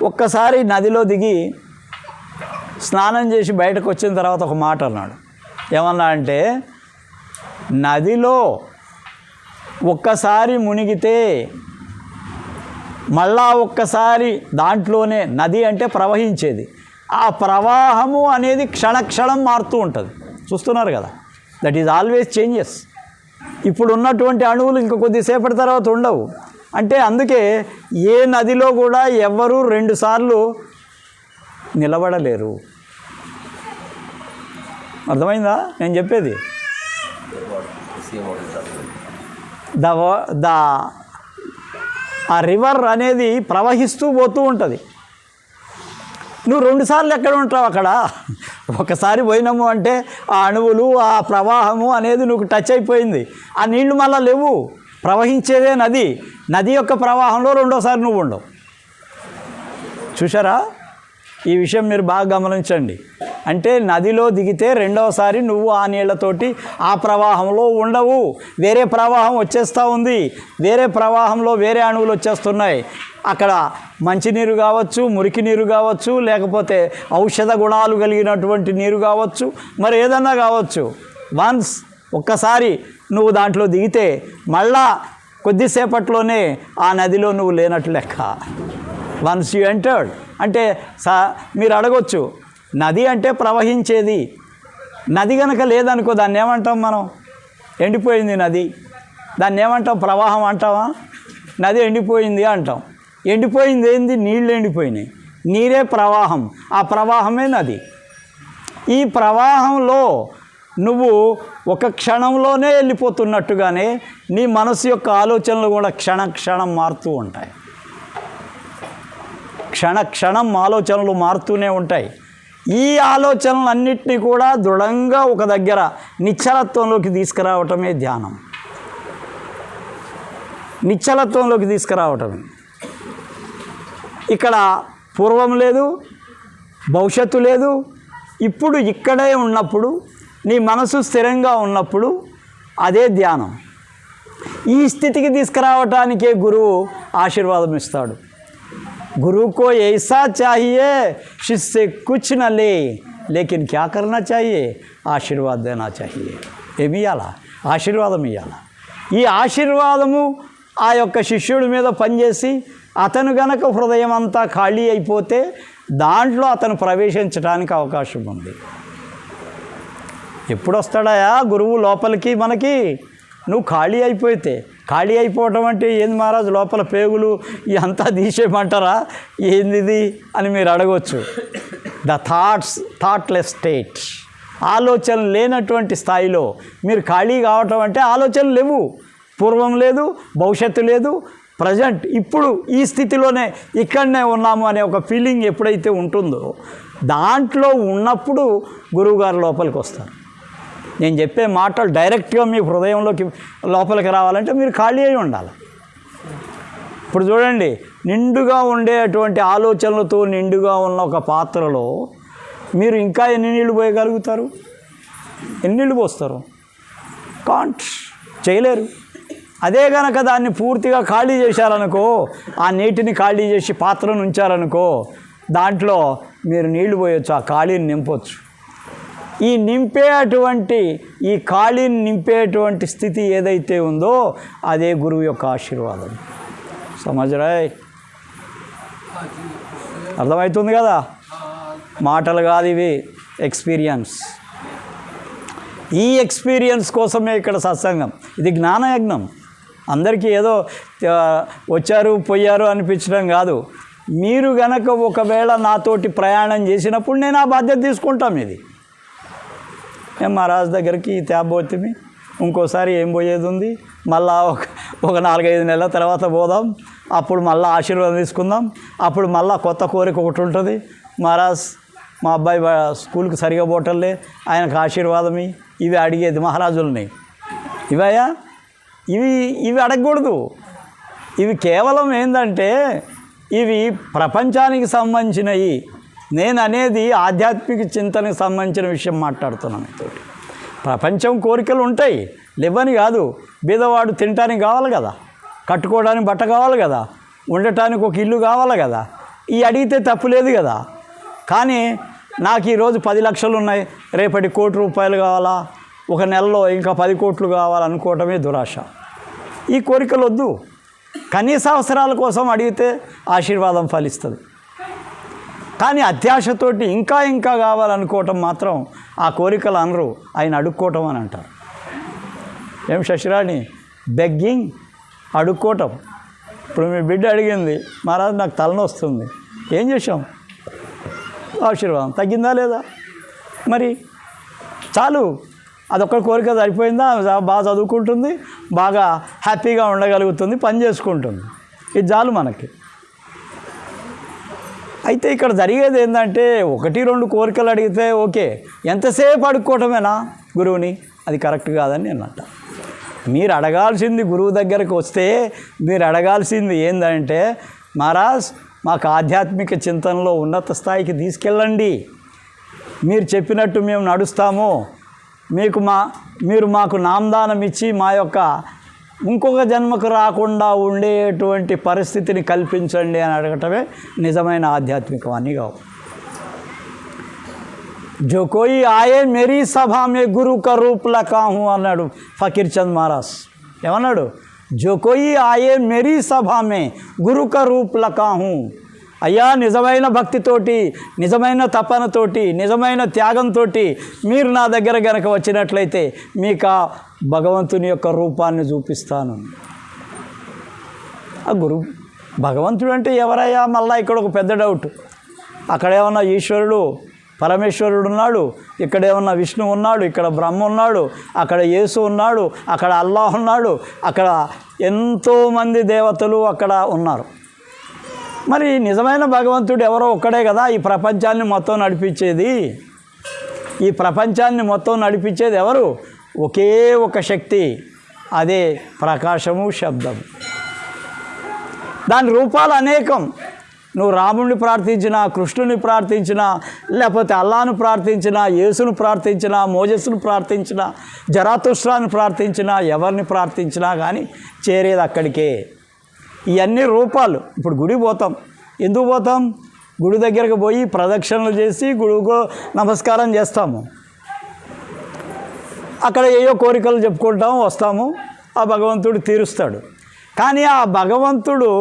ఒక్కసారి నదిలో దిగి స్నానం చేసి బయటకు వచ్చిన తర్వాత ఒక మాట అన్నాడు. ఏమన్నా అంటే, నదిలో ఒక్కసారి మునిగితే మళ్ళా ఒక్కసారి దాంట్లోనే, నది అంటే ప్రవహించేది, ఆ ప్రవాహము అనేది క్షణక్షణం మారుతూ ఉంటుంది. చూస్తున్నారు కదా, దట్ ఈజ్ ఆల్వేస్ చేంజెస్. ఇప్పుడు ఉన్నటువంటి అణువులు ఇంక కొద్దిసేపటి తర్వాత ఉండవు. అంటే అందుకే ఏ నదిలో కూడా ఎవ్వరూ 2 సార్లు నిలబడలేరు. అర్థమైందా నేను చెప్పేది? ఆ రివర్ అనేది ప్రవహిస్తూ పోతూ ఉంటుంది. నువ్వు 2 సార్లు ఎక్కడ ఉంటావు అక్కడ? ఒకసారి పోయినాము అంటే ఆ అణువులు, ఆ ప్రవాహము అనేది నువ్వు టచ్ అయిపోయింది. ఆ నీళ్లు మళ్ళీ లేవు. ప్రవహించేదే నది. నది యొక్క ప్రవాహంలో 2వసారి నువ్వు ఉండవు. చూసారా? ఈ విషయం మీరు బాగా గమనించండి. అంటే నదిలో దిగితే 2వసారి నువ్వు ఆ నీళ్లతోటి ఆ ప్రవాహంలో ఉండవు. వేరే ప్రవాహం వచ్చేస్తూ ఉంది. వేరే ప్రవాహంలో వేరే అణువులు వచ్చేస్తున్నాయి. అక్కడ మంచినీరు కావచ్చు, మురికి నీరు కావచ్చు, లేకపోతే ఔషధ గుణాలు కలిగినటువంటి నీరు కావచ్చు, మరి ఏదన్నా కావచ్చు. వన్స్ ఒక్కసారి నువ్వు దాంట్లో దిగితే మళ్ళా కొద్దిసేపట్లోనే ఆ నదిలో నువ్వు లేనట్లు లెక్క. వన్స్ యూ ఎంటర్డ్ అంటే మీరు అడగొచ్చు, నది అంటే ప్రవహించేది. నది కనుక లేదనుకో దాన్ని ఏమంటాం మనం? ఎండిపోయింది నది. దాన్ని ఏమంటాం? ప్రవాహం అంటావా? నది ఎండిపోయింది అంటాం. ఎండిపోయింది ఏంది? నీళ్ళు ఎండిపోయినాయి. నీరే ప్రవాహం, ఆ ప్రవాహమే నది. ఈ ప్రవాహంలో నువ్వు ఒక క్షణంలోనే వెళ్ళిపోతున్నట్టుగానే నీ మనసు యొక్క ఆలోచనలు కూడా క్షణం మారుతూ ఉంటాయి. క్షణం ఆలోచనలు మారుతూనే ఉంటాయి. ఈ ఆలోచనలన్నింటినీ కూడా దృఢంగా ఒక దగ్గర నిశ్చలత్వంలోకి తీసుకురావటమే ధ్యానం. నిశ్చలత్వంలోకి తీసుకురావటమే. ఇక్కడ పూర్వం లేదు, భవిష్యత్తు లేదు. ఇప్పుడు ఇక్కడే ఉన్నప్పుడు, నీ మనసు స్థిరంగా ఉన్నప్పుడు అదే ధ్యానం. ఈ స్థితికి తీసుకురావటానికే గురువు ఆశీర్వాదం ఇస్తాడు. गुरु को ऐसा चाहिए शिष्य कुछ न ले लेकिन क्या करना चाहिए? ఆశీర్వాదం देना चाहिए. ఏమి ఇవ్వాలా? ఆశీర్వాదం ఇవ్వాలా. ఈ ఆశీర్వాదము ఆ యొక్క శిష్యుడి మీద పనిచేసి అతను గనక హృదయం అంతా ఖాళీ అయిపోతే దాంట్లో అతను ప్రవేశించడానికి అవకాశం ఉంది. ఎప్పుడు వస్తాడాయా గురువు లోపలికి మనకి? నువ్వు ఖాళీ అయిపోతే. ఖాళీ అయిపోవటం అంటే ఏంది మహారాజు? లోపల పేగులు ఇదంతా తీసేయమంటారా? ఏంది అని మీరు అడగవచ్చు. థాట్లెస్ స్టేట్, ఆలోచన లేనటువంటి స్థాయిలో మీరు ఖాళీ కావటం అంటే ఆలోచనలు లేవు. పూర్వం లేదు, భవిష్యత్తు లేదు, ప్రజెంట్ ఇప్పుడు ఈ స్థితిలోనే ఇక్కడనే ఉన్నాము అనే ఒక ఫీలింగ్ ఎప్పుడైతే ఉంటుందో దాంట్లో ఉన్నప్పుడు గురువుగారు లోపలికి వస్తారు. నేను చెప్పే మాటలు డైరెక్ట్గా మీ హృదయంలోకి లోపలికి రావాలంటే మీరు ఖాళీ అయి ఉండాలి. ఇప్పుడు చూడండి, నిండుగా ఉండేటువంటి ఆలోచనలతో నిండుగా ఉన్న ఒక పాత్రలో మీరు ఇంకా ఎన్ని నీళ్ళు పోయగలుగుతారు? ఎన్ని నీళ్ళు పోస్తారు? కాంట్, చేయలేరు. అదే కనుక దాన్ని పూర్తిగా ఖాళీ చేశారనుకో, ఆ నీటిని ఖాళీ చేసి పాత్రను ఉంచారనుకో, దాంట్లో మీరు నీళ్లు పోయొచ్చు, ఆ ఖాళీని నింపొచ్చు. ఈ నింపేటువంటి, ఈ ఖాళీని నింపేటువంటి స్థితి ఏదైతే ఉందో అదే గురువు యొక్క ఆశీర్వాదం. సమజ్రాయ్? అర్థమవుతుంది కదా? మాటలు కాదు ఇవి, ఎక్స్పీరియన్స్. ఈ ఎక్స్పీరియన్స్ కోసమే ఇక్కడ సత్సంగం. ఇది జ్ఞానయజ్ఞం. అందరికీ ఏదో వచ్చారు పోయారు అనిపించడం కాదు. మీరు గనక ఒకవేళ నాతోటి ప్రయాణం చేసినప్పుడు నేను ఆ బాధ్యత తీసుకుంటాం. ఇది మహారాజ్ దగ్గరికి తేబోతిమి, ఇంకోసారి ఏం పోయేది ఉంది, మళ్ళా ఒక 4-5 నెలల తర్వాత పోదాం, అప్పుడు మళ్ళీ ఆశీర్వాదం తీసుకుందాం, అప్పుడు మళ్ళీ కొత్త కోరిక ఒకటి ఉంటుంది. మహారాజ్ మా అబ్బాయి స్కూల్కి సరిగా పోవటంలే, ఆయనకు ఆశీర్వాదం ఇవి అడిగేది మహారాజుల్ని. ఇవయా ఇవి అడగకూడదు. ఇవి కేవలం ఏంటంటే ఇవి ప్రపంచానికి సంబంధించినవి. నేను అనేది ఆధ్యాత్మిక చింతనకు సంబంధించిన విషయం మాట్లాడుతున్నాను. తోటి ప్రపంచం కోరికలు ఉంటాయి, లేవని కాదు. బీదవాడు తినటానికి కావాలి కదా, కట్టుకోవడానికి బట్ట కావాలి కదా, ఉండటానికి ఒక ఇల్లు కావాలి కదా. ఈ అడిగితే తప్పు లేదు కదా. కానీ నాకు ఈరోజు 10 లక్షలు ఉన్నాయి, రేపటి 1 కోటి రూపాయలు కావాలా, ఒక నెలలో ఇంకా 10 కోట్లు కావాలనుకోవటమే దురాశ. ఈ కోరికలు వద్దు. కనీస అవసరాల కోసం అడిగితే ఆశీర్వాదం ఫలిస్తుంది. కానీ అత్యాశతోటి ఇంకా ఇంకా కావాలనుకోవటం మాత్రం ఆ కోరికలు అనరు, ఆయన అడుక్కోవటం అని అంటారు. ఏం శశిరాణి, బెగ్గింగ్, అడుక్కోవటం. ఇప్పుడు మీ బిడ్డ అడిగింది, మహారాజ్ నాకు తలనొస్తుంది, ఏం చేసాం? ఆశీర్వాదం తగ్గిందా లేదా? మరి చాలు, అదొక్క కోరిక సరిపోయిందా? బాగా చదువుకుంటుంది, బాగా హ్యాపీగా ఉండగలుగుతుంది, పని చేసుకుంటుంది, ఇది చాలు మనకి. అయితే ఇక్కడ జరిగేది ఏంటంటే 1-2 కోరికలు అడిగితే ఓకే, ఎంతసేపు అడుక్కోవటమేనా గురువుని? అది కరెక్ట్ కాదని నేను అంట. మీరు అడగాల్సింది, గురువు దగ్గరకు వస్తే మీరు అడగాల్సింది ఏంటంటే, మహారాజ్ మాకు ఆధ్యాత్మిక చింతనలో ఉన్నత స్థాయికి తీసుకెళ్ళండి, మీరు చెప్పినట్టు మేము నడుస్తాము, మీరు మాకు నామదానం ఇచ్చి మా యొక్క ఇంకొక జన్మకు రాకుండా ఉండేటువంటి పరిస్థితిని కల్పించండి అని అడగటమే నిజమైన ఆధ్యాత్మికవాణి కావు. జో కోయి ఆయే మేరీ సభా మే గురు కా రూప్ లకా హూ అన్నాడు ఫకీర్ చంద్ మహారాజ్. ఏమన్నాడు? జో కోయి ఆయే మేరీ సభా మే గురు కా రూప్ లకా హూ. అయ్యా, నిజమైన భక్తితోటి, నిజమైన తపనతోటి, నిజమైన త్యాగంతో మీరు నా దగ్గర గనక వచ్చినట్లయితే మీకు ఆ భగవంతుని యొక్క రూపాన్ని చూపిస్తాను. ఆ భగవంతుడు అంటే ఎవరయ్యా? మళ్ళీ ఇక్కడ ఒక పెద్ద డౌట్. అక్కడ ఏమన్నా ఈశ్వరుడు పరమేశ్వరుడు ఉన్నాడు, ఇక్కడ ఏమన్నా విష్ణు ఉన్నాడు, ఇక్కడ బ్రహ్మ ఉన్నాడు, అక్కడ యేసు ఉన్నాడు, అక్కడ అల్లాహ్ ఉన్నాడు, అక్కడ ఎంతోమంది దేవతలు అక్కడ ఉన్నారు. మరి నిజమైన భగవంతుడు ఎవరో ఒక్కడే కదా ఈ ప్రపంచాన్ని మొత్తం నడిపించేది. ఈ ప్రపంచాన్ని మొత్తం నడిపించేది ఎవరు? ఒకే ఒక శక్తి, అదే ప్రకాశము, శబ్దం. దాని రూపాలు అనేకం. నువ్వు రాముడిని ప్రార్థించినా, కృష్ణుని ప్రార్థించినా, లేకపోతే అల్లాను ప్రార్థించినా, యేసును ప్రార్థించినా, మోజస్సును ప్రార్థించినా, జరాతుష్ట్రాన్ని ప్రార్థించినా, ఎవరిని ప్రార్థించినా కానీ చేరేది అక్కడికే. ఇవన్నీ రూపాలు. ఇప్పుడు గుడికి పోతాం, ఎందుకు పోతాం? గుడి దగ్గరకు పోయి ప్రదక్షిణలు చేసి గుడికో నమస్కారం చేస్తాము, అక్కడ ఏయో కోరికలు చెప్పుకుంటాము, వస్తాము, ఆ భగవంతుడు తీరుస్తాడు. కానీ ఆ భగవంతుడు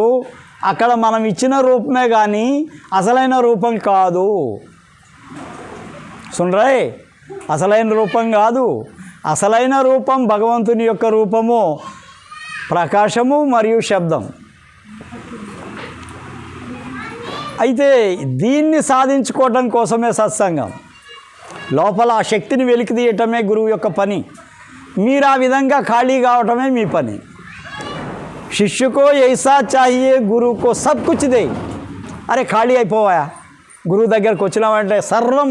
అక్కడ మనం ఇచ్చిన రూపమే కానీ అసలైన రూపం కాదు. సుండ్రాయ్, అసలైన రూపం కాదు. అసలైన రూపం భగవంతుని యొక్క రూపము ప్రకాశము మరియు శబ్దం. అయితే దీన్ని సాధించుకోవటం కోసమే సత్సంగం. లోపల ఆ శక్తిని వెలికి తీయటమే గురువు యొక్క పని. మీరు ఆ విధంగా ఖాళీ కావటమే మీ పని. శిష్యుకో ఐసా చాహియే గురువుకో సబ్ కుచ్ దే. అరే ఖాళీ అయిపోవా, గురువు దగ్గరకు వచ్చినామంటే సర్వం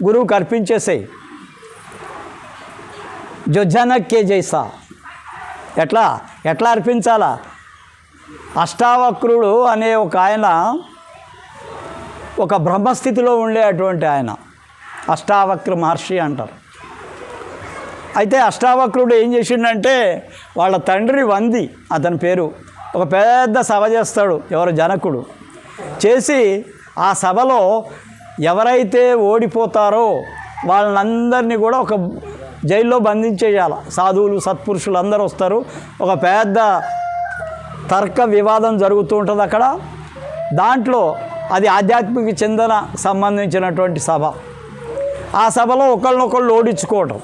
గురువుకి అర్పించేసేయి. జో జనక్ కే జైసా. ఎట్లా అర్పించాలా? అష్టావక్రుడు అనే ఒక ఆయన, ఒక బ్రహ్మస్థితిలో ఉండేటువంటి ఆయన అష్టావక్ర మహర్షి అంటారు. అయితే అష్టావక్రుడు ఏం చేసిండంటే, వాళ్ళ తండ్రి వంది అతని పేరు, ఒక పెద్ద సభ చేస్తాడు, ఎవరు జనకుడు. చేసి ఆ సభలో ఎవరైతే ఓడిపోతారో వాళ్ళందరినీ కూడా ఒక జైల్లో బంధించేయాలి. సాధువులు సత్పురుషులు అందరూ వస్తారు, ఒక పెద్ద తర్క వివాదం జరుగుతూ ఉంటుంది అక్కడ. దాంట్లో అది ఆధ్యాత్మిక చింతన సంబంధించినటువంటి సభ. ఆ సభలో ఒకళ్ళనొకళ్ళు ఓడించుకోవటం.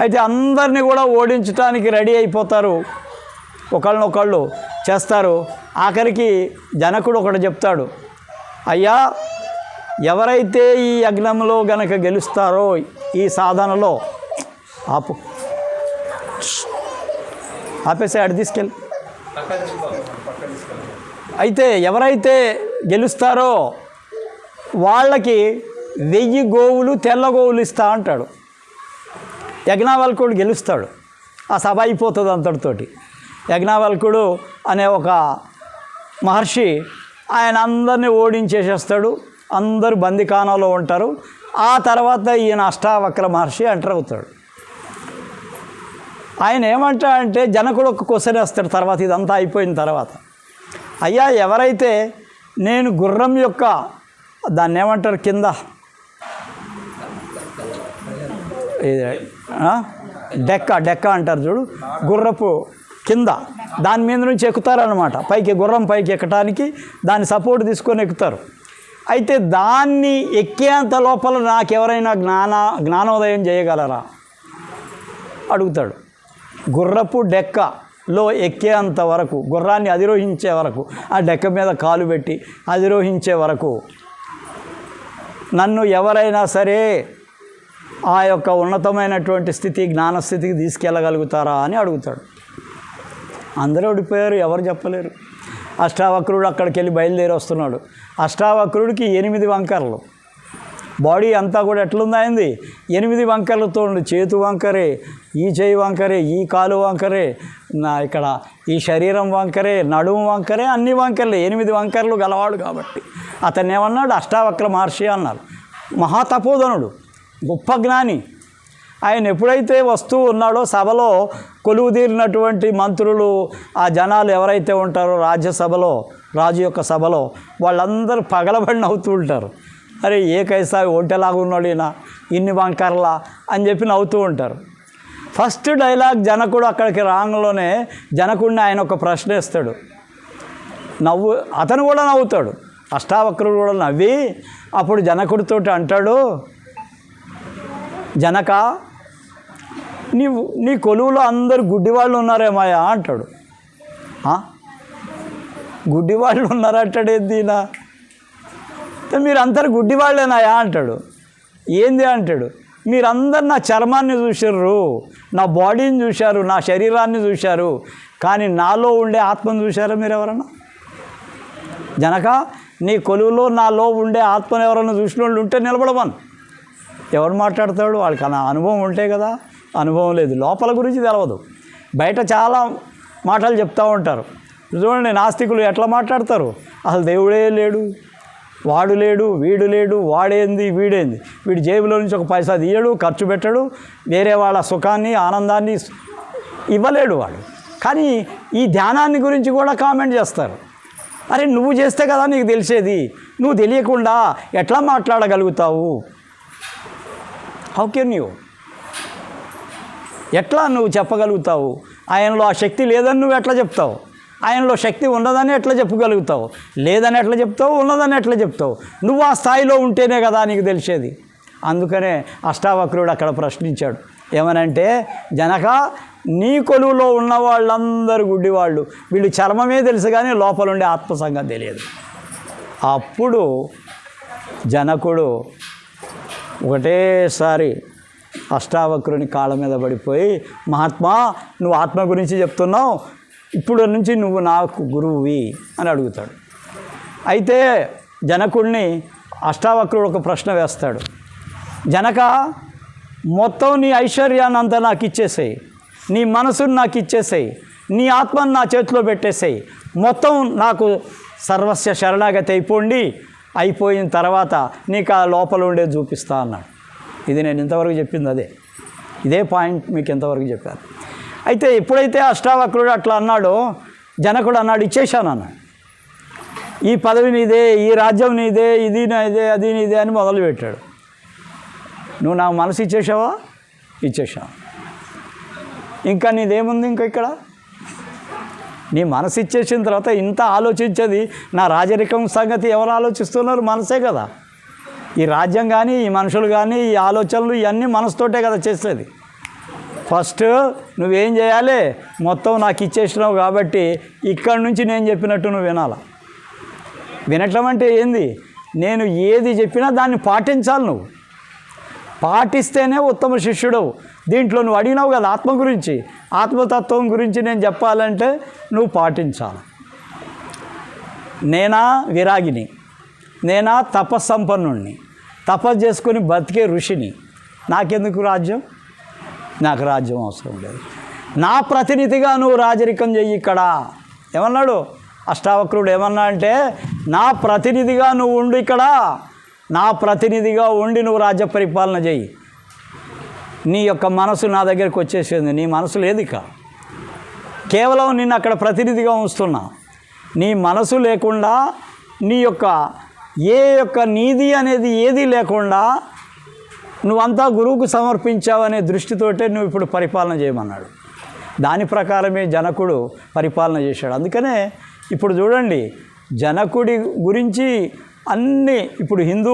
అయితే అందరినీ కూడా ఓడించడానికి రెడీ అయిపోతారు, ఒకళ్ళనొకళ్ళు చేస్తారు. ఆఖరికి జనకుడు ఒకటి చెప్తాడు, అయ్యా ఎవరైతే ఈ యజ్ఞంలో గనక గెలుస్తారో, ఈ సాధనలో ఆపేసే అడి తీసుకెళ్ళి, అయితే ఎవరైతే గెలుస్తారో వాళ్ళకి 1000 గోవులు తెల్ల గోవులు ఇస్తా అంటాడు. యజ్ఞవల్కుడు గెలుస్తాడు, ఆ సభ అయిపోతుంది అంతటితోటి. యజ్ఞవల్కుడు అనే ఒక మహర్షి ఆయన అందరినీ ఓడించేసేస్తాడు, అందరూ బందికానాలో ఉంటారు. ఆ తర్వాత ఈయన అష్టావక్ర మహర్షి ఎంటర్ అవుతాడు. ఆయన ఏమంటాడంటే జనకుడు ఒక క్వశ్చన్ వేస్తాడు తర్వాత, ఇదంతా అయిపోయిన తర్వాత, అయ్యా ఎవరైతే నేను గుర్రం యొక్క దాన్ని ఏమంటారు కింద డెక్క అంటారు చూడు, గుర్రపు కింద దాని మీద నుంచి ఎక్కుతారనమాట. గుర్రం పైకి ఎక్కడానికి దాన్ని సపోర్ట్ తీసుకొని ఎక్కుతారు. అయితే దాన్ని ఎక్కేంత లోపల నాకెవరైనా జ్ఞానోదయం చేయగలరా అడుగుతాడు. గుర్రపు డెక్కలో ఎక్కేంత వరకు, గుర్రాన్ని అధిరోహించే వరకు, ఆ డెక్క మీద కాలు పెట్టి అధిరోహించే వరకు నన్ను ఎవరైనా సరే ఆ యొక్క ఉన్నతమైనటువంటి స్థితి, జ్ఞానస్థితికి తీసుకెళ్ళగలుగుతారా అని అడుగుతాడు. అందరూ ఓడిపోయారు, ఎవరు చెప్పలేరు. అష్టావక్రుడు అక్కడికి వెళ్ళి బయలుదేరి వస్తున్నాడు. అష్టావక్రుడికి 8 వంకరలు, బాడీ అంతా కూడా ఎట్లుందైంది, 8 వంకరలతో ఉండి, చేతు వంకరే, ఈ చేయి వంకరే, ఈ కాలు వంకరే, ఇక్కడ ఈ శరీరం వంకరే, నడుము వంకరే, అన్ని వంకరలే, 8 వంకరలు గలవాడు. కాబట్టి అతన్ని ఏమన్నాడు, అష్టావక్ర మహర్షి అన్నారు. మహాతపోధనుడు, గొప్ప జ్ఞాని. ఆయన ఎప్పుడైతే వస్తూ ఉన్నాడో సభలో కొలువు తీరినటువంటి మంత్రులు, ఆ జనాలు ఎవరైతే ఉంటారో రాజ్యసభలో, రాజు యొక్క సభలో, వాళ్ళందరూ పగలబడి నవ్వుతూ ఉంటారు. అరే ఏ కైసా ఒంటెలాగా ఉన్నాడు ఈయన, ఇన్ని వంకర్లా అని చెప్పి నవ్వుతూ ఉంటారు. ఫస్ట్ డైలాగ్ జనకుడు అక్కడికి రాంగ్లోనే జనకుడిని ఆయన ఒక ప్రశ్న వేస్తాడు. అతను కూడా నవ్వుతాడు, అష్టావక్రుడు కూడా నవ్వి అప్పుడు జనకుడితోటి అంటాడు, జనక నీ కొలువులో అందరు గుడ్డివాళ్ళు ఉన్నారేమాయా అంటాడు. గుడ్డివాళ్ళు ఉన్నారంటాడేందినా, మీరందరు గుడ్డివాళ్ళేనాయా అంటాడు. ఏంది అంటాడు, మీరందరు నా చర్మాన్ని చూశారు, నా బాడీని చూశారు, నా శరీరాన్ని చూశారు, కానీ నాలో ఉండే ఆత్మను చూశారా మీరు ఎవరన్నా? జనక నీ కొలువులో నాలో ఉండే ఆత్మను ఎవరన్నా చూసిన వాళ్ళు ఉంటే నిలబడమని. ఎవరు మాట్లాడతాడు, వాళ్ళకి అలా అనుభవం ఉంటే కదా. అనుభవం లేదు, లోపల గురించి తెలవదు, బయట చాలా మాటలు చెప్తూ ఉంటారు. చూడండి నాస్తికులు ఎట్లా మాట్లాడతారు, అసలు దేవుడే లేడు, వాడు లేడు, వీడు లేడు, వాడేంది వీడేంది, వీడి జేబులో నుంచి ఒక పైసా తీయడు, ఖర్చు పెట్టడు, వేరే వాళ్ళ సుఖాన్ని ఆనందాన్ని ఇవ్వలేడు వాడు. కానీ ఈ ధ్యానాన్ని గురించి కూడా కామెంట్ చేస్తారు. అరే నువ్వు చేస్తే కదా నీకు తెలిసేది, నువ్వు తెలియకుండా ఎట్లా మాట్లాడగలుగుతావు? హౌ కెన్ యూ, ఎట్లా నువ్వు చెప్పగలుగుతావు? ఆయనలో ఆ శక్తి లేదని నువ్వు ఎట్లా చెప్తావు? ఆయనలో శక్తి ఉన్నదని ఎట్లా చెప్పగలుగుతావు? లేదని ఎట్లా చెప్తావు? ఉన్నదని ఎట్లా చెప్తావు? నువ్వు ఆ స్థాయిలో ఉంటేనే కదా నీకు తెలిసేది. అందుకనే అష్టావక్రుడు అక్కడ ప్రశ్నించాడు, ఏమనంటే జనక నీ కొలువులో ఉన్న వాళ్ళందరూ గుడ్డివాళ్ళు, వీళ్ళు చర్మమే తెలుసు కానీ లోపల ఉండే ఆత్మసంగం తెలియదు. అప్పుడు జనకుడు ఒకటేసారి అష్టావక్రుని కాళ్ళ మీద పడిపోయి, మహాత్మా నువ్వు ఆత్మ గురించి చెప్తున్నావు, ఇప్పుడు నుంచి నువ్వు నాకు గురువువి అని అడుగుతాడు. అయితే జనకుడిని అష్టావక్రుడు ఒక ప్రశ్న వేస్తాడు, జనక మొత్తం నీ ఐశ్వర్యాన్ని అంతా నాకు ఇచ్చేసేయి, నీ మనసుని నాకు ఇచ్చేసేయి, నీ ఆత్మను నా చేతిలో పెట్టేసేయి, మొత్తం నాకు సర్వస్వ శరణాగతి అయిపోయిన తర్వాత నీకు ఆ లోపల ఉండేది చూపిస్తా అన్నాడు. ఇది నేను ఇంతవరకు చెప్పింది అదే, ఇదే పాయింట్ మీకు ఇంతవరకు చెప్పాను. అయితే ఎప్పుడైతే అష్టావక్రుడు అట్లా అన్నాడో జనకుడు అన్నాడు, ఇచ్చేశాను అన్నాడు, ఈ పదవి నీదే, ఈ రాజ్యం నీదే, ఇది నీదే, అది నీదే అని మొదలుపెట్టాడు. నువ్వు నాకు మనసు ఇచ్చేసావా? ఇచ్చేసావు. ఇంకా నీదేముంది ఇంకా ఇక్కడ? నీ మనసు ఇచ్చేసిన తర్వాత ఇంత ఆలోచించేది నా రాజరికం సంగతి ఎవరు ఆలోచిస్తున్నారు? మనసే కదా. ఈ రాజ్యం కానీ ఈ మనుషులు కానీ ఈ ఆలోచనలు ఇవన్నీ మనసుతోటే కదా చేసేది. ఫస్ట్ నువ్వేం చేయాలి? మొత్తం నాకు ఇచ్చేసినావు కాబట్టి ఇక్కడి నుంచి నేను చెప్పినట్టు నువ్వు వినాలా. వినటం అంటే ఏంది? నేను ఏది చెప్పినా దాన్ని పాటించాలి. నువ్వు పాటిస్తేనే ఉత్తమ శిష్యుడవు. దీంట్లో నువ్వు అడిగినావు కదా ఆత్మ గురించి, ఆత్మతత్వం గురించి నేను చెప్పాలంటే నువ్వు పాటించాలి. నేనా విరాగిని, నేనా తపస్సంపన్నుణ్ణి, తపస్సు చేసుకొని బతికే ఋషిని, నాకెందుకు రాజ్యం? నాకు రాజ్యం అవసరం లేదు. నా ప్రతినిధిగా నువ్వు రాజరికం చెయ్యి. ఇక్కడ ఏమన్నాడు అష్టావక్రుడు? ఏమన్నా అంటే నా ప్రతినిధిగా నువ్వు ఉండు, ఇక్కడ నా ప్రతినిధిగా ఉండి నువ్వు రాజ్య పరిపాలన చెయ్యి. నీ యొక్క మనసు నా దగ్గరికి వచ్చేసింది. నీ మనసు లేదు ఇక, కేవలం నిన్ను అక్కడ ప్రతినిధిగా ఉంచుతున్నా. నీ మనసు లేకుండా, నీ యొక్క నీది అనేది ఏది లేకుండా నువ్వంతా గురువుకు సమర్పించావనే దృష్టితోటే నువ్వు ఇప్పుడు పరిపాలన చేయమన్నాడు. దాని ప్రకారమే జనకుడు పరిపాలన చేశాడు. అందుకనే ఇప్పుడు చూడండి, జనకుడి గురించి అన్నీ ఇప్పుడు హిందూ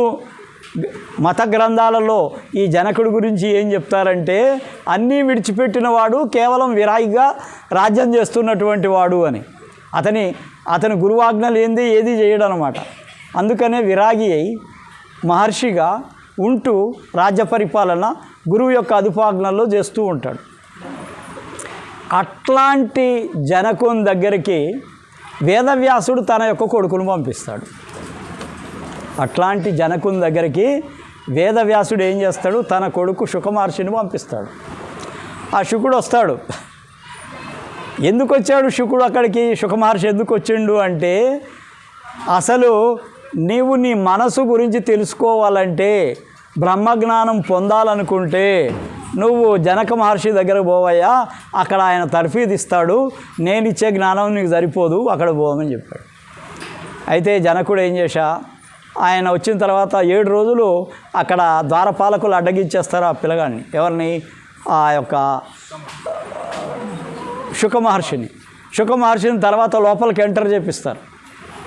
మత గ్రంథాలలో ఈ జనకుడి గురించి ఏం చెప్తారంటే అన్నీ విడిచిపెట్టిన వాడు, కేవలం విరాగిగా రాజ్యం చేస్తున్నటువంటి వాడు అని. అతని గురువాజ్ఞలు ఏంది ఏది చేయడం అనమాట. అందుకనే విరాగి అయి మహర్షిగా ఉంటూ రాజ్య పరిపాలన గురువు యొక్క అదుపాజ్ఞల్లో చేస్తూ ఉంటాడు. అట్లాంటి జనకుని దగ్గరికి వేదవ్యాసుడు తన యొక్క కొడుకును పంపిస్తాడు. అట్లాంటి జనకుని దగ్గరికి వేదవ్యాసుడు ఏం చేస్తాడు? తన కొడుకు శుక మహర్షిని పంపిస్తాడు. ఆ శుకుడు వస్తాడు. ఎందుకు వచ్చాడు శుకుడు అక్కడికి? శుక మహర్షి ఎందుకు వచ్చిండు అంటే, అసలు నీవు నీ మనసు గురించి తెలుసుకోవాలంటే, బ్రహ్మజ్ఞానం పొందాలనుకుంటే నువ్వు జనక మహర్షి దగ్గర పోవయ్యా, అక్కడ ఆయన తర్ఫీదు ఇస్తాడు, నేను ఇచ్చే జ్ఞానం నీకు సరిపోదు, అక్కడ పోవమని చెప్పాడు. అయితే జనకుడు ఏం చేశా, ఆయన వచ్చిన తర్వాత 7 రోజులు అక్కడ ద్వారపాలకులు అడ్డగించేస్తారు ఆ పిల్లగాడిని. ఎవరిని? ఆ యొక్క శుక మహర్షిని తర్వాత లోపలికి ఎంటర్ చేపిస్తారు,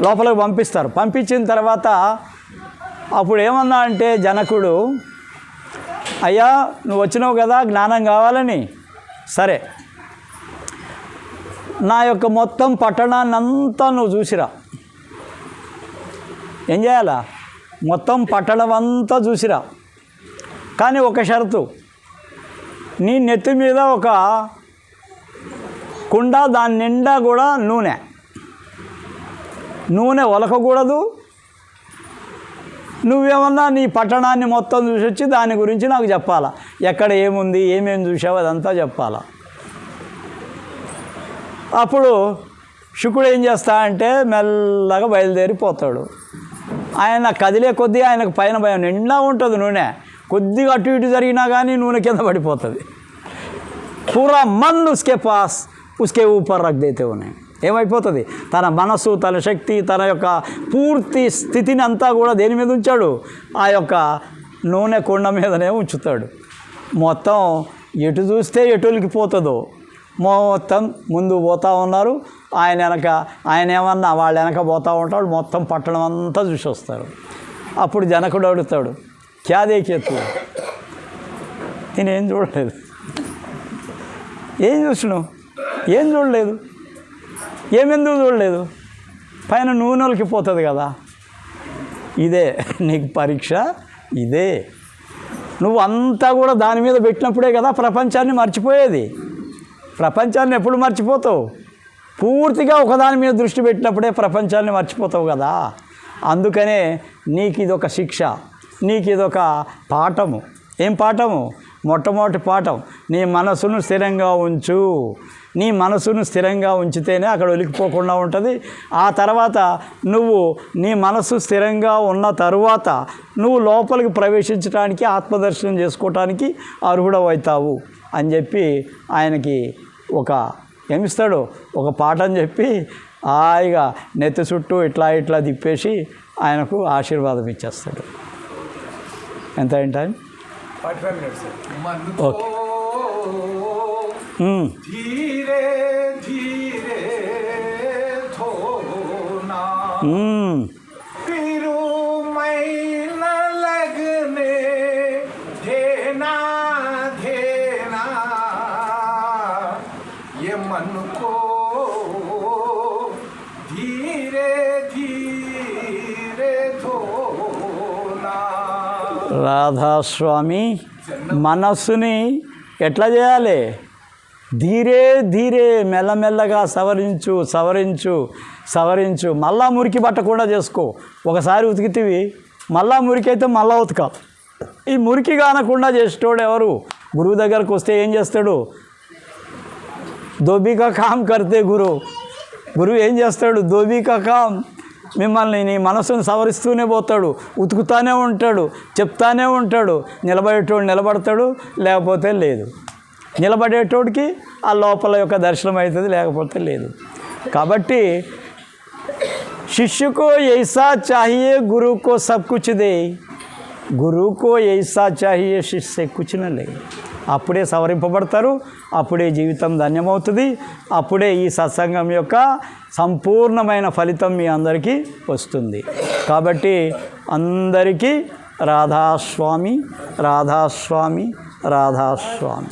లోపలికి పంపిస్తారు. పంపించిన తర్వాత అప్పుడు ఏమన్నా అంటే జనకుడు, అయ్యా నువ్వు వచ్చినావు కదా జ్ఞానం కావాలని, సరే నా యొక్క మొత్తం పట్టణాన్ని అంతా నువ్వు చూసిరా. ఏం చేయాలా? మొత్తం పట్టణం అంతా చూసిరా. కానీ ఒక షరతు, నీ నెత్తి మీద ఒక కుండ, దాని నిండా కూడా నూనె ఒలకకూడదు. నువ్వేమన్నా నీ పట్టణాన్ని మొత్తం చూసి వచ్చి దాని గురించి నాకు చెప్పాలా, ఎక్కడ ఏముంది, ఏమేమి చూసావు అదంతా చెప్పాలా. అప్పుడు శుకుడు ఏం చేస్తా అంటే మెల్లగా బయలుదేరిపోతాడు. ఆయన కదిలే కొద్దీ ఆయనకు పైన భయం, నిండా ఉంటుంది నూనె, కొద్దిగా అటు ఇటు జరిగినా కానీ నూనె కింద పడిపోతుంది. పూరా మన్ ఉస్కే పాస్ ఉస్కే ఊపర్ రఖ్ దేతే ఉన్నాయి. ఏమైపోతుంది? తన మనసు, తన శక్తి, తన యొక్క పూర్తి స్థితిని అంతా కూడా దేని మీద ఉంచాడు? ఆ యొక్క నూనె కొండ మీదనే ఉంచుతాడు. మొత్తం ఎటు చూస్తే ఎటులకి పోతుందో మొత్తం ముందు పోతూ ఉన్నారు. ఆయన ఏమన్నా వాళ్ళు వెనక పోతూ ఉంటాడు. మొత్తం పట్టణం అంతా చూసి వస్తారు. అప్పుడు జనకుడు అడుగుతాడు, క్యా దేకేతు? నేనేం చూడలేదు. ఏం చూసినావు? ఏం చూడలేదు. ఏమెందుకు చూడలేదు? పైన నూనెలకి పోతుంది కదా. ఇదే నీకు పరీక్ష, ఇదే. నువ్వు అంతా కూడా దాని మీద పెట్టినప్పుడే కదా ప్రపంచాన్ని మర్చిపోయేది. ప్రపంచాన్ని ఎప్పుడు మర్చిపోతావు? పూర్తిగా ఒకదాని మీద దృష్టి పెట్టినప్పుడే ప్రపంచాన్ని మర్చిపోతావు కదా. అందుకనే నీకు ఇదొక శిక్ష, నీకు ఇదొక పాఠము. ఏం పాఠము? మొట్టమొదటి పాఠం, నీ మనసును స్థిరంగా ఉంచు. నీ మనసును స్థిరంగా ఉంచితేనే అక్కడ ఒలికిపోకుండా ఉంటుంది. ఆ తర్వాత నువ్వు నీ మనసు స్థిరంగా ఉన్న తరువాత నువ్వు లోపలికి ప్రవేశించడానికి, ఆత్మదర్శనం చేసుకోవటానికి అర్హుడవుతావు అని చెప్పి ఆయనకి ఏమిస్తాడు? ఒక పాఠం చెప్పి హాయిగా నెత్తి చుట్టూ ఇట్లా తిప్పేసి ఆయనకు ఆశీర్వాదం ఇచ్చేస్తాడు. ఎంత అయిన టైం? 45 minutes. ఓకే. धीरे धीरे फिरू मैं न लगने देना देना ये मन को धीरे धीरे धोना. రాధాస్వామి మనస్సుని ఎట్లా చేయాలి? ధీరే ధీరే మెల్లమెల్లగా సవరించు సవరించు సవరించు. మళ్ళా మురికి పట్టకుండా చేసుకో. ఒకసారి ఉతికితివి, మళ్ళా మురికి అయితే మళ్ళా ఉతక. ఈ మురికి కానకుండా చేసేటోడు ఎవరు? గురువు దగ్గరకు వస్తే ఏం చేస్తాడు? దోబికా కామ్ కర్తే గురువు ఏం చేస్తాడు? దోబికా కామ్, మిమ్మల్ని నీ మనసును సవరిస్తూనే పోతాడు, ఉతుకుతానే ఉంటాడు, చెప్తానే ఉంటాడు. నిలబడేటోడు నిలబడతాడు, లేకపోతే లేదు. నిలబడేటోడికి ఆ లోపల యొక్క దర్శనం అవుతుంది, లేకపోతే లేదు. కాబట్టి शिष्य को ऐसा चाहिए गुरु को सब कुछ दे, గురువు को ऐसा चाहिए शिष्य कुछ न ले. అప్పుడే సవరింపబడతారు, అప్పుడే జీవితం ధన్యమవుతుంది, అప్పుడే ఈ సత్సంగం యొక్క సంపూర్ణమైన ఫలితం మీ అందరికీ వస్తుంది. కాబట్టి అందరికీ రాధాస్వామి రాధాస్వామి రాధాస్వామి.